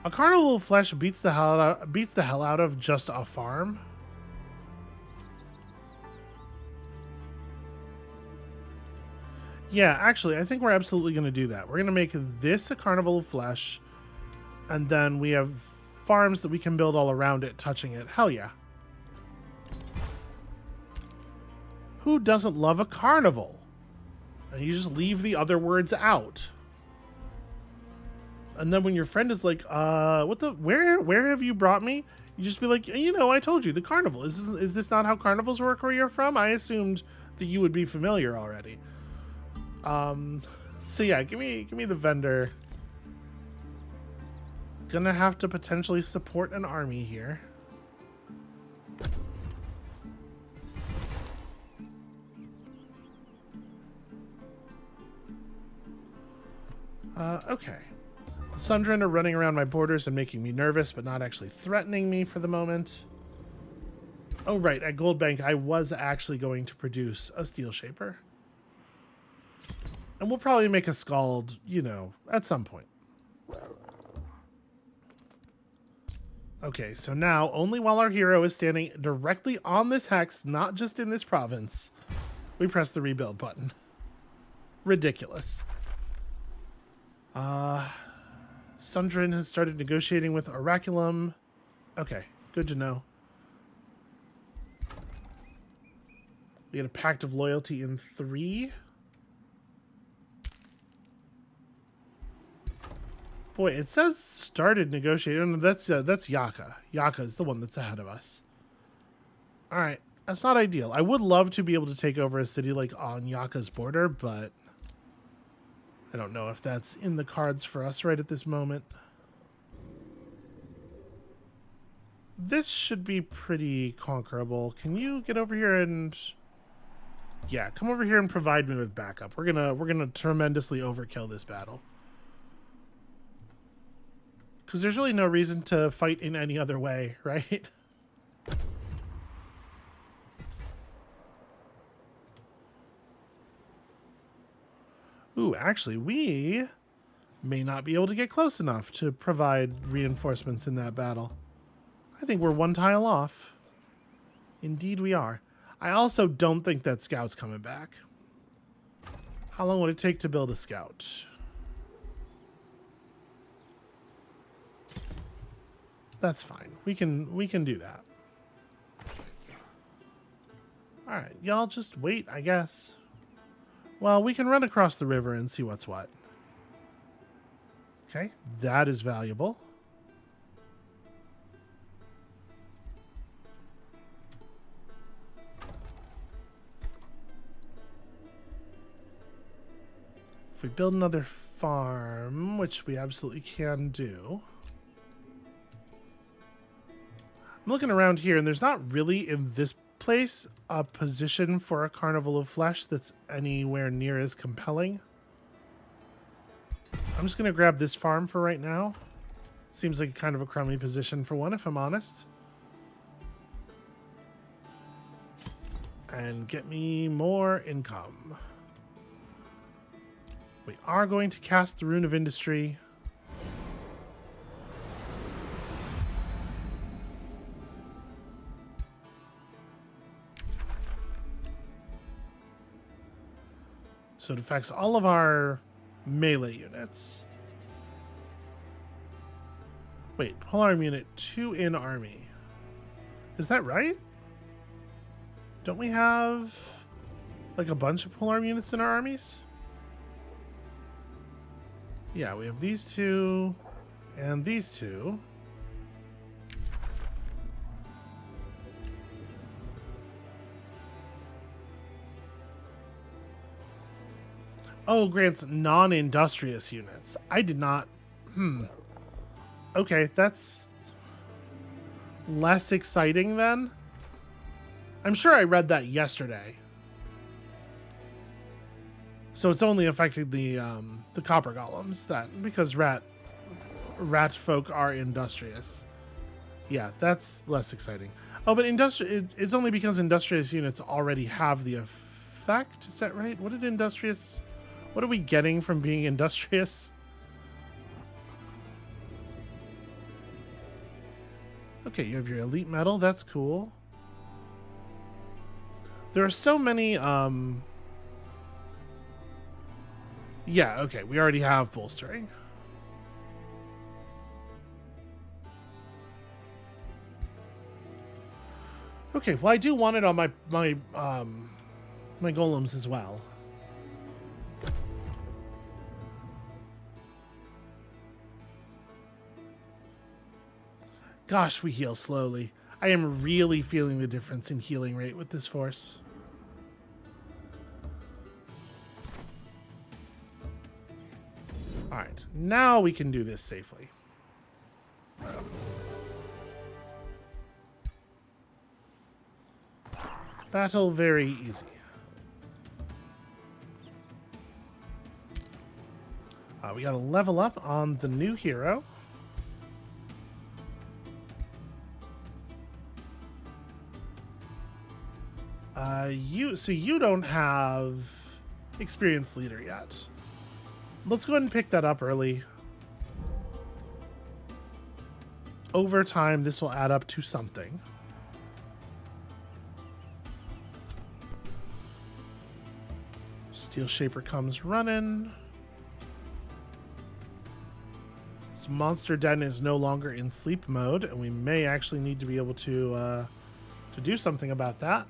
A Carnival of Flesh beats the hell out of just a farm. Yeah, actually, I think we're absolutely going to do that. We're going to make this a Carnival of Flesh, and then we have farms that we can build all around it, touching it. Hell yeah. Who doesn't love a carnival? And you just leave the other words out. And then when your friend is like, where have you brought me? You just be like, you know, I told you, the carnival. Is this not how carnivals work where you're from? I assumed that you would be familiar already. So yeah, give me the vendor. Gonna have to potentially support an army here. Okay. The Sundren are running around my borders and making me nervous, but not actually threatening me for the moment. Oh, right. At Goldbank, I was actually going to produce a Steel Shaper. And we'll probably make a Scald, you know, at some point. Okay, so now, only while our hero is standing directly on this hex, not just in this province, we press the rebuild button. Ridiculous. Sundren has started negotiating with Oraculum. Okay, good to know. We get a Pact of Loyalty in 3. Boy, it says started negotiating. That's Yaka. Yaka is the one that's ahead of us. All right, that's not ideal. I would love to be able to take over a city like on Yaka's border, but I don't know if that's in the cards for us right at this moment. This should be pretty conquerable. Can you get over here and... Yeah, come over here and provide me with backup. We're gonna tremendously overkill this battle. Because there's really no reason to fight in any other way, right? Ooh, actually, we may not be able to get close enough to provide reinforcements in that battle. I think we're one tile off. Indeed we are. I also don't think that scout's coming back. How long would it take to build a scout? That's fine. We can do that. Alright, y'all just wait, I guess. Well, we can run across the river and see what's what. Okay, that is valuable. If we build another farm, which we absolutely can do. I'm looking around here, and there's not really in this place a position for a carnival of flesh that's anywhere near as compelling. I'm just going to grab this farm for right now. Seems like kind of a crummy position for one, if I'm honest. And get me more income. We are going to cast the Rune of Industry. So it affects all of our melee units. Wait, polearm unit 2 in army. Is that right? Don't we have like a bunch of polearm units in our armies? Yeah, we have these two and these two. Oh, grants non-industrious units. I did not... Okay, that's less exciting then. I'm sure I read that yesterday. So it's only affecting the copper golems that because rat folk are industrious. Yeah, that's less exciting. Oh, but it's only because industrious units already have the effect. Is that right? What are we getting from being industrious? Okay, you have your elite metal. That's cool. There are so many, yeah, okay, we already have bolstering. Okay, well, I do want it on my golems as well. Gosh, we heal slowly. I am really feeling the difference in healing rate with this force. Alright, now we can do this safely. Battle very easy. We gotta level up on the new hero. You don't have experienced leader yet. Let's go ahead and pick that up early. Over time, this will add up to something. Steel Shaper comes running. This monster den is no longer in sleep mode, and we may actually need to be able to do something about that.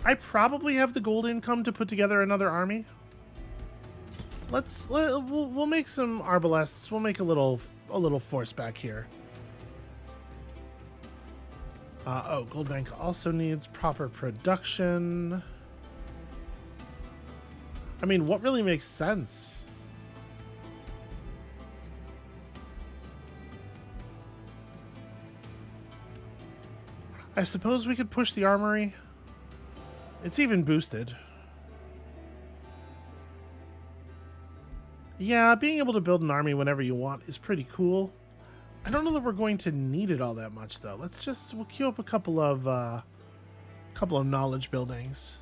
I probably have the gold income to put together another army. We'll make some arbalests. We'll make a little force back here. Oh, Gold Bank also needs proper production. I mean, what really makes sense? I suppose we could push the armory. It's even boosted. Yeah, being able to build an army whenever you want is pretty cool. I don't know that we're going to need it all that much, though. We'll queue up a couple of knowledge buildings.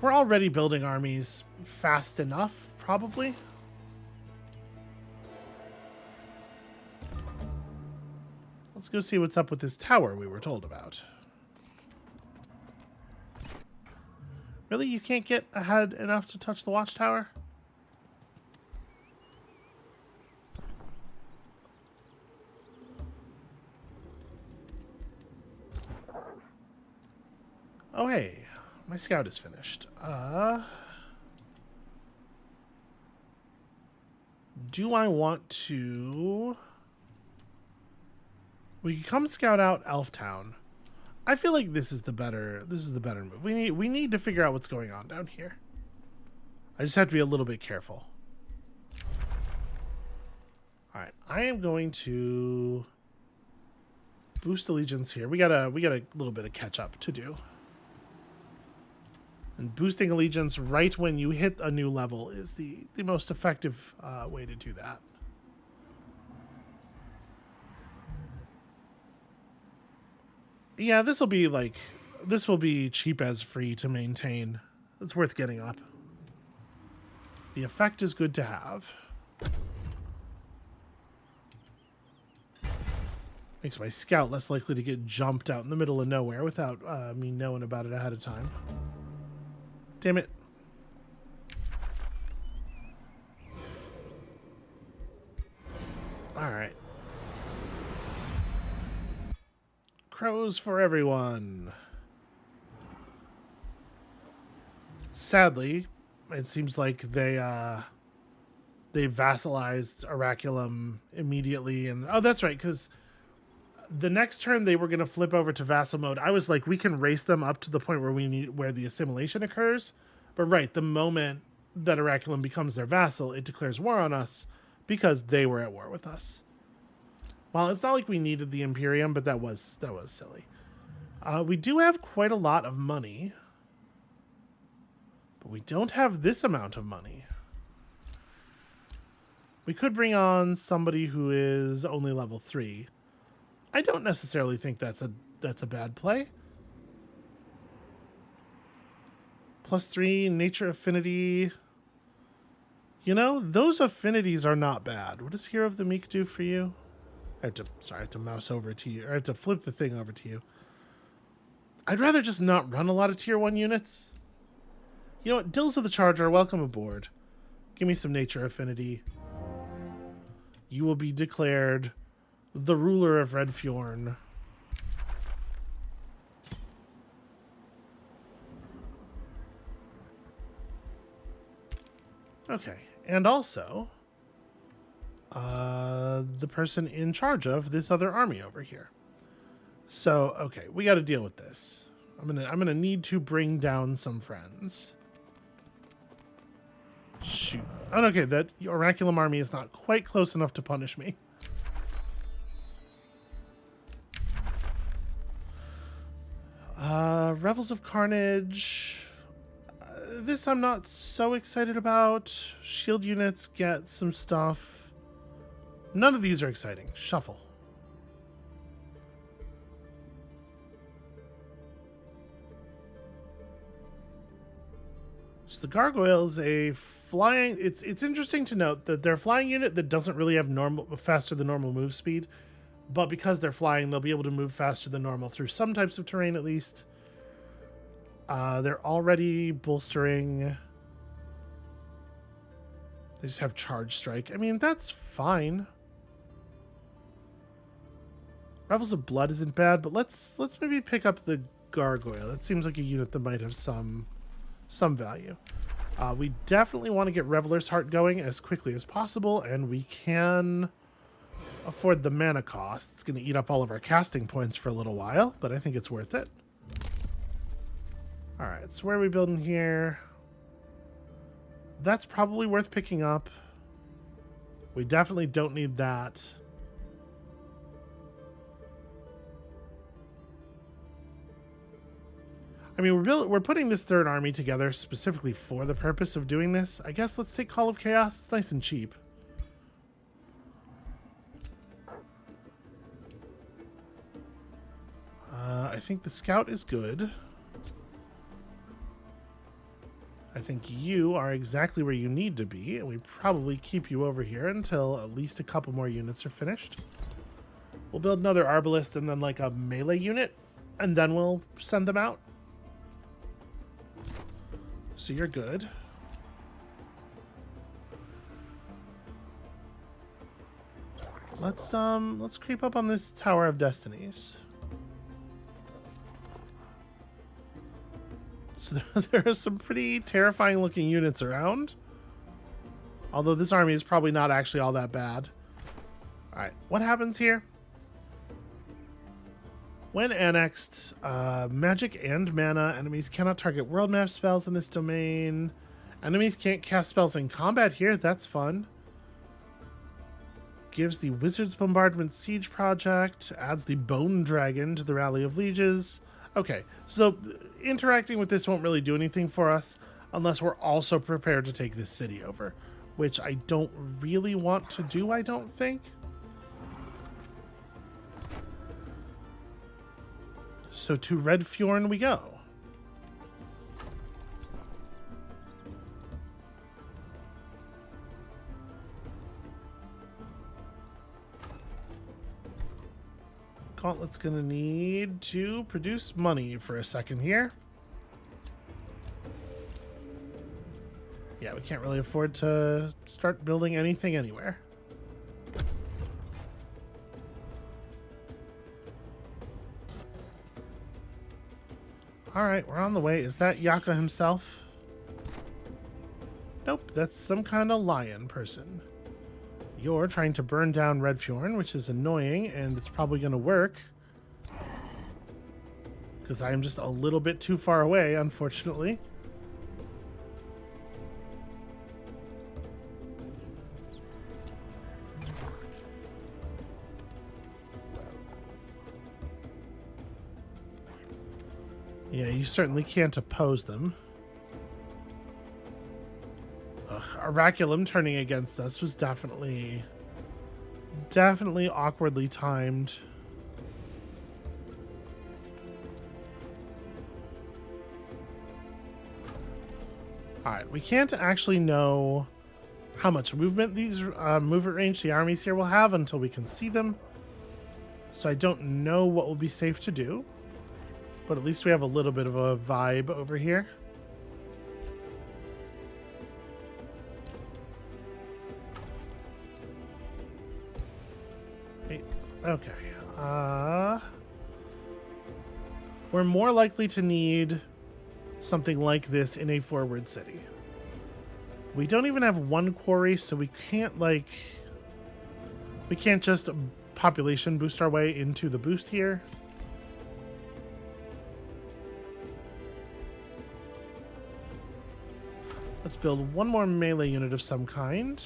We're already building armies fast enough, probably. Let's go see what's up with this tower we were told about. Really? You can't get ahead enough to touch the watchtower? Oh, hey. My scout is finished. Do I want to... We can come scout out Elftown. I feel like this is the better move. We need to figure out what's going on down here. I just have to be a little bit careful. All right, I am going to boost allegiance here. We got a little bit of catch up to do. And boosting allegiance right when you hit a new level is the most effective way to do that. Yeah, this will be cheap as free to maintain. It's worth getting up. The effect is good to have. Makes my scout less likely to get jumped out in the middle of nowhere without me knowing about it ahead of time. Damn it. All right. Crows for everyone. Sadly, it seems like they vassalized Oraculum immediately, and oh, that's right, because the next turn they were going to flip over to vassal mode. I was like, we can race them up to the point where the assimilation occurs. But right, the moment that Oraculum becomes their vassal, it declares war on us because they were at war with us. Well, it's not like we needed the Imperium, but that was silly. We do have quite a lot of money, but we don't have this amount of money. We could bring on somebody who is only level 3. I don't necessarily think that's a bad play. +3 nature affinity. You know, those affinities are not bad. What does Hero of the Meek do for you? I have to mouse over to you. Or I have to flip the thing over to you. I'd rather just not run a lot of tier 1 units. You know what? Dills of the Charger, welcome aboard. Give me some nature affinity. You will be declared the ruler of Redfjorn. Okay, and also the person in charge of this other army over here. So, okay, we got to deal with this. I'm gonna need to bring down some friends. Shoot. Oh, okay, that Oraculum army is not quite close enough to punish me. Revels of Carnage. This I'm not so excited about. Shield units get some stuff. None of these are exciting. Shuffle. So the Gargoyle is a flying... It's interesting to note that they're a flying unit that doesn't really have faster than normal move speed. But because they're flying, they'll be able to move faster than normal through some types of terrain at least. They're already bolstering. They just have Charge Strike. I mean, that's fine. Revels of Blood isn't bad, but let's maybe pick up the Gargoyle. That seems like a unit that might have some value. We definitely want to get Reveler's Heart going as quickly as possible, and we can afford the mana cost. It's going to eat up all of our casting points for a little while, but I think it's worth it. All right, so where are we building here? That's probably worth picking up. We definitely don't need that. I mean, we're putting this third army together specifically for the purpose of doing this. I guess let's take Call of Chaos. It's nice and cheap. I think the Scout is good. I think you are exactly where you need to be, and we probably keep you over here until at least a couple more units are finished. We'll build another arbalist and then like a melee unit, and then we'll send them out. So you're good. Let's creep up on this Tower of Destinies. So there are some pretty terrifying looking units around. Although this army is probably not actually all that bad. Alright, what happens here? When annexed, magic and mana, enemies cannot target world map spells in this domain. Enemies can't cast spells in combat here, that's fun. Gives the Wizard's Bombardment Siege Project, adds the Bone Dragon to the Rally of Lieges. Okay, so interacting with this won't really do anything for us unless we're also prepared to take this city over, which I don't really want to do, I don't think. So to Red Fjorn we go. Gauntlet's gonna need to produce money for a second here. Yeah, we can't really afford to start building anything anywhere. Alright, we're on the way. Is that Yaka himself? Nope, that's some kind of lion person. You're trying to burn down Red Fjorn, which is annoying, and it's probably going to work. Because I am just a little bit too far away, unfortunately. Yeah, you certainly can't oppose them. Oraculum turning against us was definitely awkwardly timed. Alright, we can't actually know how much movement these movement range the armies here will have until we can see them. So I don't know what will be safe to do. But at least we have a little bit of a vibe over here. Okay. We're more likely to need something like this in a forward city. We don't even have one quarry, so we can't just population boost our way into the boost here. Let's build one more melee unit of some kind.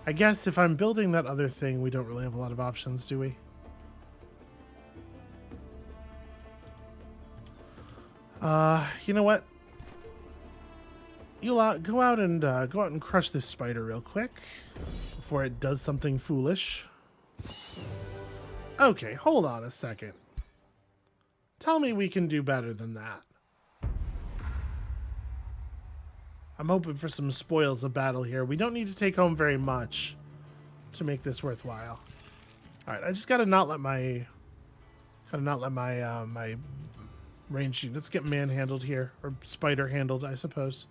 I guess if I'm building that other thing, we don't really have a lot of options, do we? You know what? You'll go out and crush this spider real quick before it does something foolish. Okay, hold on a second. Tell me we can do better than that. I'm hoping for some spoils of battle here. We don't need to take home very much to make this worthwhile. All right, I just gotta not let my my ranged units get manhandled here, or spider handled, I suppose.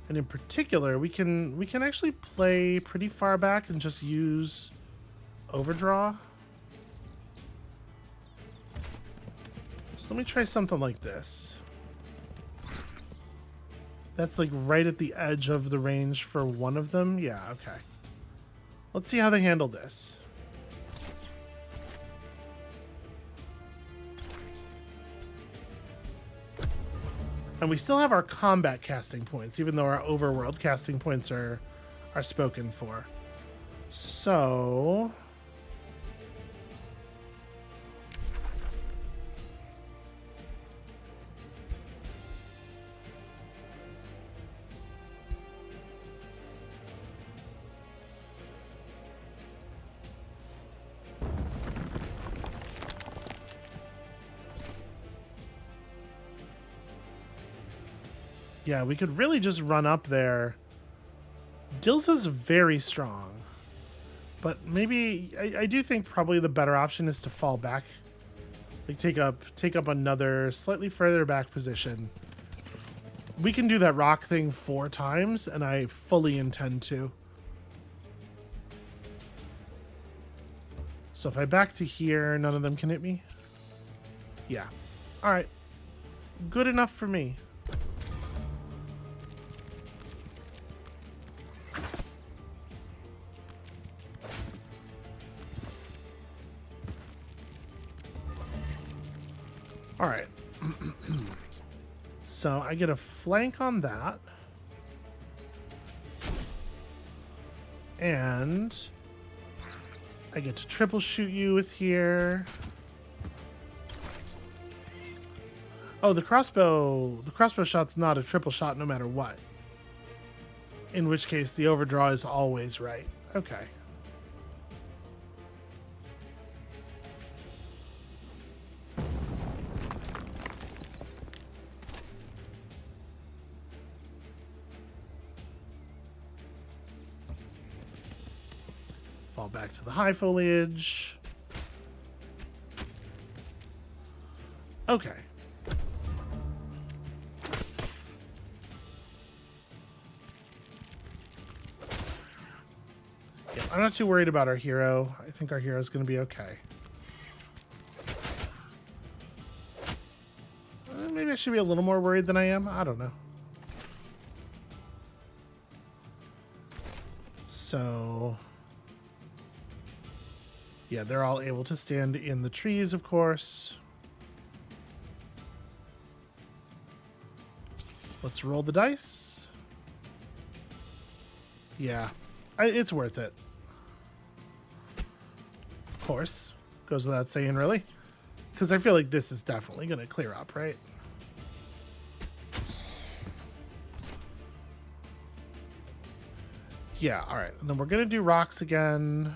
And in particular, we can actually play pretty far back and just use overdraw. So let me try something like this. That's like right at the edge of the range for one of them. Yeah, okay. Let's see how they handle this. And we still have our combat casting points, even though our overworld casting points are spoken for. So Yeah, we could really just run up there. Dilsa's very strong. But maybe I do think probably the better option is to fall back. Like take up another slightly further back position. We can do that rock thing 4 times, and I fully intend to. So if I back to here, none of them can hit me? Yeah. Alright. Good enough for me. Alright. So I get a flank on that. And I get to triple shoot you with here. Oh, the crossbow shot's not a triple shot no matter what. In which case the overdraw is always right. Okay. Fall back to the high foliage. Okay. Yeah, I'm not too worried about our hero. I think our hero's going to be okay. Maybe I should be a little more worried than I am. I don't know. So... yeah, they're all able to stand in the trees, of course. Let's roll the dice. Yeah, it's worth it. Of course. Goes without saying, really. Because I feel like this is definitely going to clear up, right? Yeah, all right. And then we're going to do rocks again.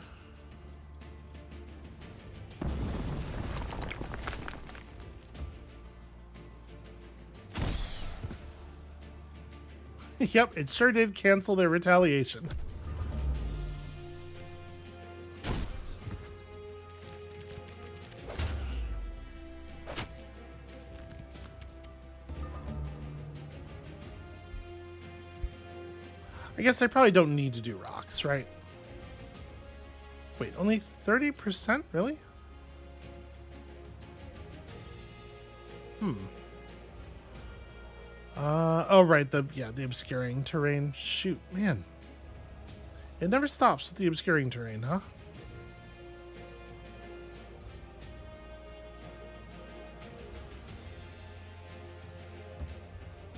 Yep, it sure did cancel their retaliation. I guess I probably don't need to do rocks, right? Wait, only 30%? Really? Oh, right, the obscuring terrain. Shoot, man. It never stops with the obscuring terrain, huh?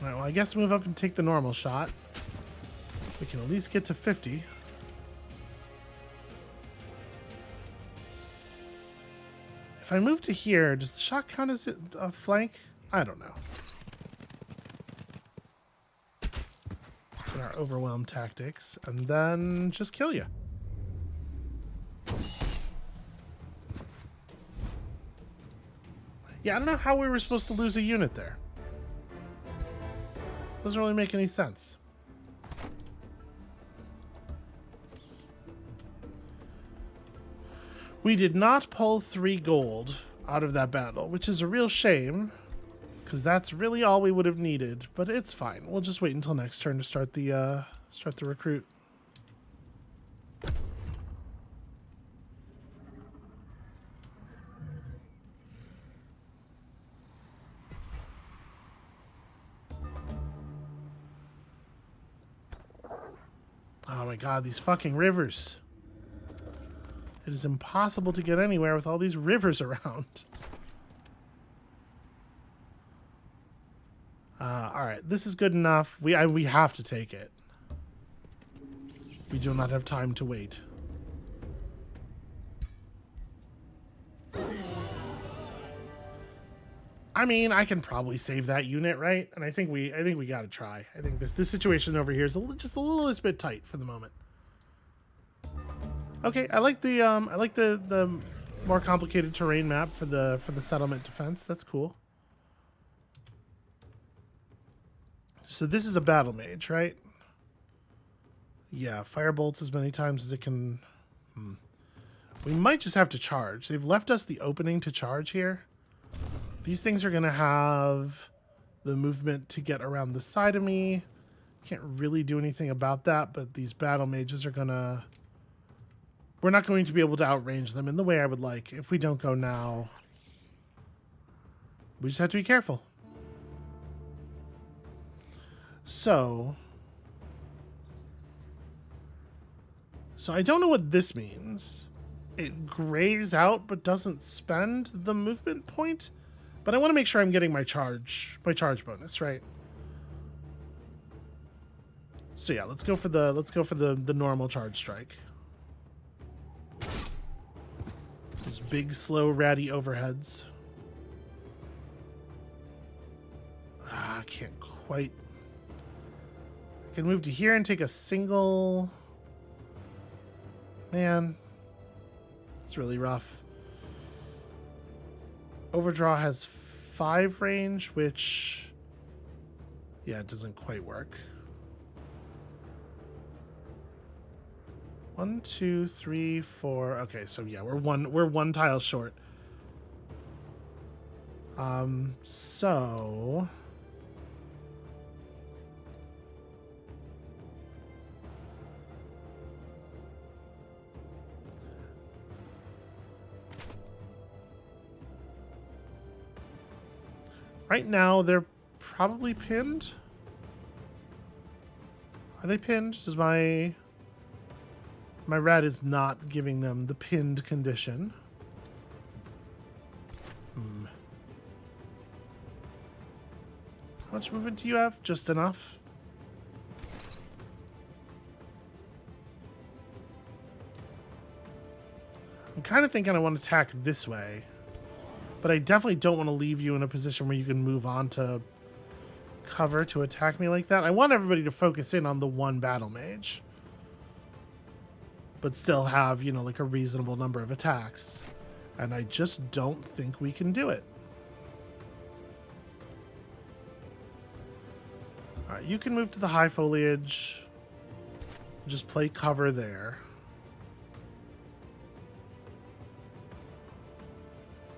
Alright, well, I guess move up and take the normal shot. We can at least get to 50. If I move to here, does the shot count as a flank? I don't know. Our overwhelm tactics, and then just kill you. Yeah, I don't know how we were supposed to lose a unit there. Doesn't really make any sense. We did not pull 3 gold out of that battle, which is a real shame. Because that's really all we would have needed, but it's fine. We'll just wait until next turn to start the recruit. Oh my god, these fucking rivers. It is impossible to get anywhere with all these rivers around. All right, this is good enough. We have to take it. We do not have time to wait. I mean, I can probably save that unit, right? And I think we got to try. I think this situation over here is just a little bit tight for the moment. Okay, I like the more complicated terrain map for the settlement defense. That's cool. So this is a battle mage, right? Yeah, fire bolts as many times as it can. We might just have to charge. They've left us the opening to charge here. These things are going to have the movement to get around the side of me. Can't really do anything about that, but these battle mages are going to... We're not going to be able to outrange them in the way I would like. If we don't go now, we just have to be careful. So I don't know what this means. It grays out but doesn't spend the movement point. But I want to make sure I'm getting my charge bonus, right? So yeah, let's go for the normal charge strike. Those big, slow, ratty overheads. I can't quite. I can move to here and take a single. Man, it's really rough. Overdraw has 5 range, which, yeah, it doesn't quite work. 1, 2, 3, 4. Okay, so yeah, we're one tile short. So right now they're probably pinned. Are they pinned? Does my rat is not giving them the pinned condition. How much movement do you have? Just enough? I'm kind of thinking I want to attack this way. But I definitely don't want to leave you in a position where you can move on to cover to attack me like that. I want everybody to focus in on the one battle mage. But still have, you know, like a reasonable number of attacks. And I just don't think we can do it. Alright, you can move to the high foliage. Just play cover there.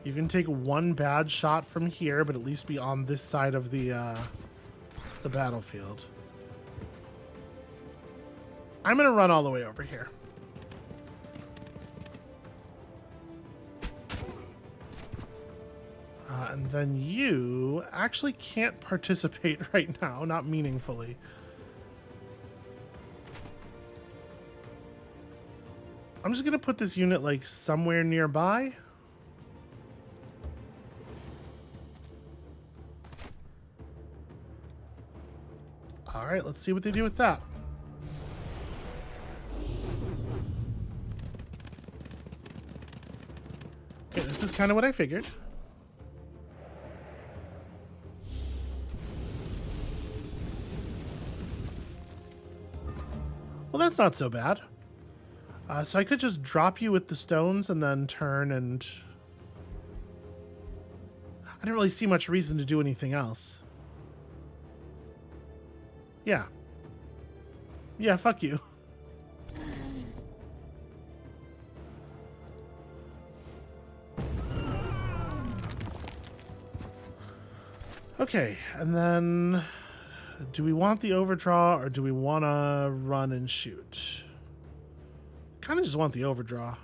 You can take one bad shot from here, but at least be on this side of the battlefield. I'm going to run all the way over here. And then you actually can't participate right now, not meaningfully. I'm just going to put this unit like somewhere nearby. All right, let's see what they do with that. Okay, this is kind of what I figured. Well, that's not so bad. So I could just drop you with the stones and then turn and... I didn't really see much reason to do anything else. Yeah. Yeah, fuck you. Okay, and then... Do we want the overdraw or do we want to run and shoot? Kind of just want the overdraw.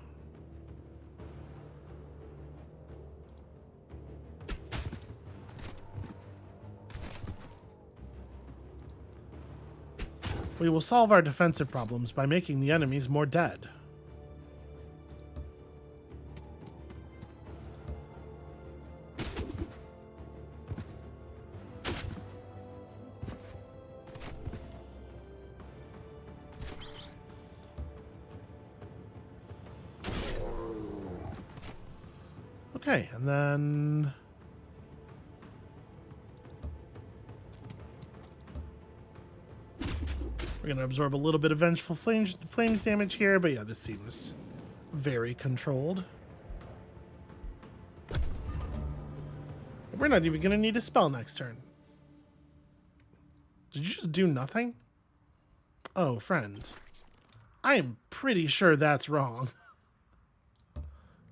We will solve our defensive problems by making the enemies more dead. Okay, and then... We're going to absorb a little bit of Vengeful Flames damage here, but yeah, this seems very controlled. We're not even going to need a spell next turn. Did you just do nothing? Oh, friend. I am pretty sure that's wrong.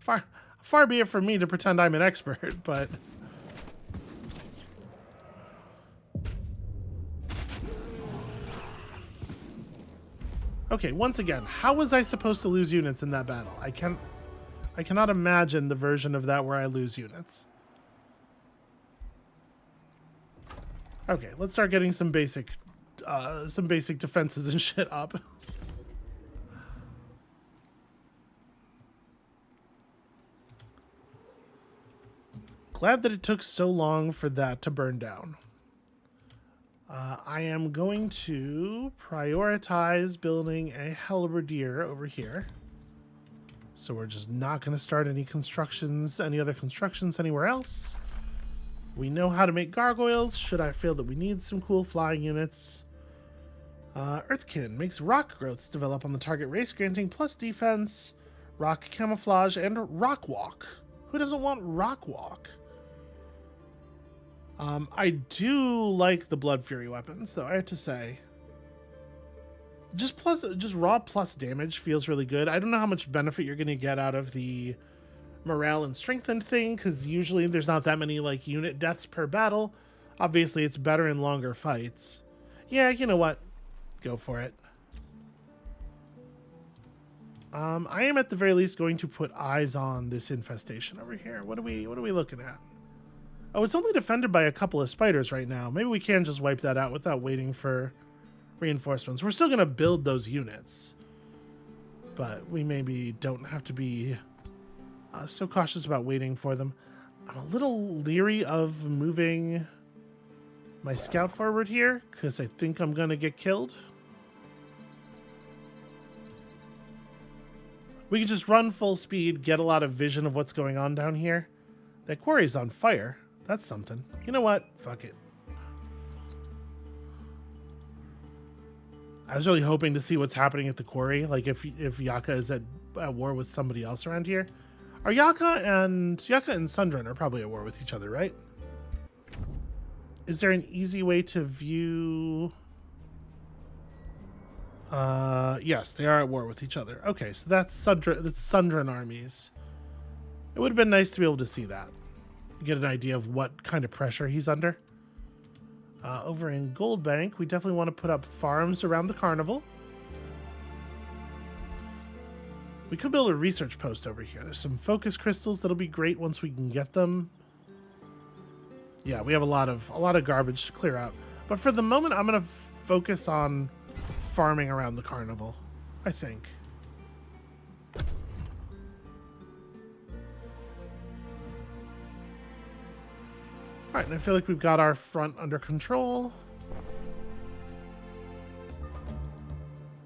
Far be it from me to pretend I'm an expert, but... Okay, once again, how was I supposed to lose units in that battle? I cannot imagine the version of that where I lose units. Okay, let's start getting some basic defenses and shit up. Glad that it took so long for that to burn down. I am going to prioritize building a halberdier over here. So we're just not going to start any other constructions anywhere else. We know how to make gargoyles, should I feel that we need some cool flying units. Earthkin makes rock growths develop on the target race, granting plus defense, rock camouflage, and rock walk. Who doesn't want rock walk? I do like the Blood Fury weapons, though, I have to say. Just raw plus damage feels really good. I don't know how much benefit you're going to get out of the morale and strengthened thing, because usually there's not that many, like, unit deaths per battle. Obviously, it's better in longer fights. Yeah, you know what? Go for it. I am at the very least going to put eyes on this infestation over here. What are we looking at? Oh, it's only defended by a couple of spiders right now. Maybe we can just wipe that out without waiting for reinforcements. We're still going to build those units, but we maybe don't have to be so cautious about waiting for them. I'm a little leery of moving my scout forward here because I think I'm going to get killed. We can just run full speed, get a lot of vision of what's going on down here. That quarry's on fire. That's something. You know what? Fuck it. I was really hoping to see what's happening at the quarry. Like if Yaka is at war with somebody else around here. Are Yaka and Sundren are probably at war with each other, right? Is there an easy way to view... yes, they are at war with each other. Okay, so that's Sundren armies. It would have been nice to be able to see that. Get an idea of what kind of pressure he's under. Over in Goldbank, we definitely want to put up farms around the carnival. We could build a research post over here. There's some focus crystals that'll be great once we can get them. Yeah, we have a lot of garbage to clear out. But for the moment, I'm going to focus on farming around the carnival, I think. All right, and I feel like we've got our front under control.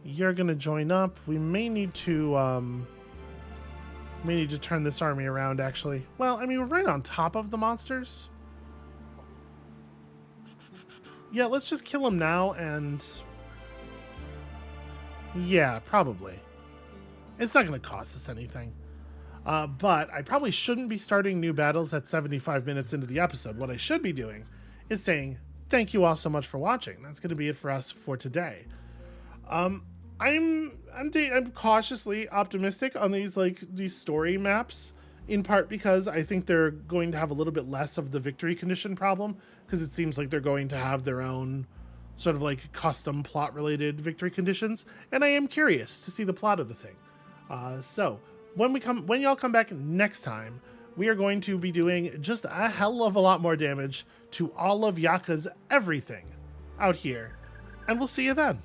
You're gonna join up. We may need to turn this army around, actually. Well, I mean, we're right on top of the monsters. Yeah, let's just kill them now, and yeah, probably. It's not gonna cost us anything. But I probably shouldn't be starting new battles at 75 minutes into the episode. What I should be doing is saying thank you all so much for watching. That's going to be it for us for today. I'm cautiously optimistic on these story maps, in part because I think they're going to have a little bit less of the victory condition problem, because it seems like they're going to have their own sort of like custom plot related victory conditions, and I am curious to see the plot of the thing. So when y'all come back next time, we are going to be doing just a hell of a lot more damage to all of Yaka's everything out here, and we'll see you then.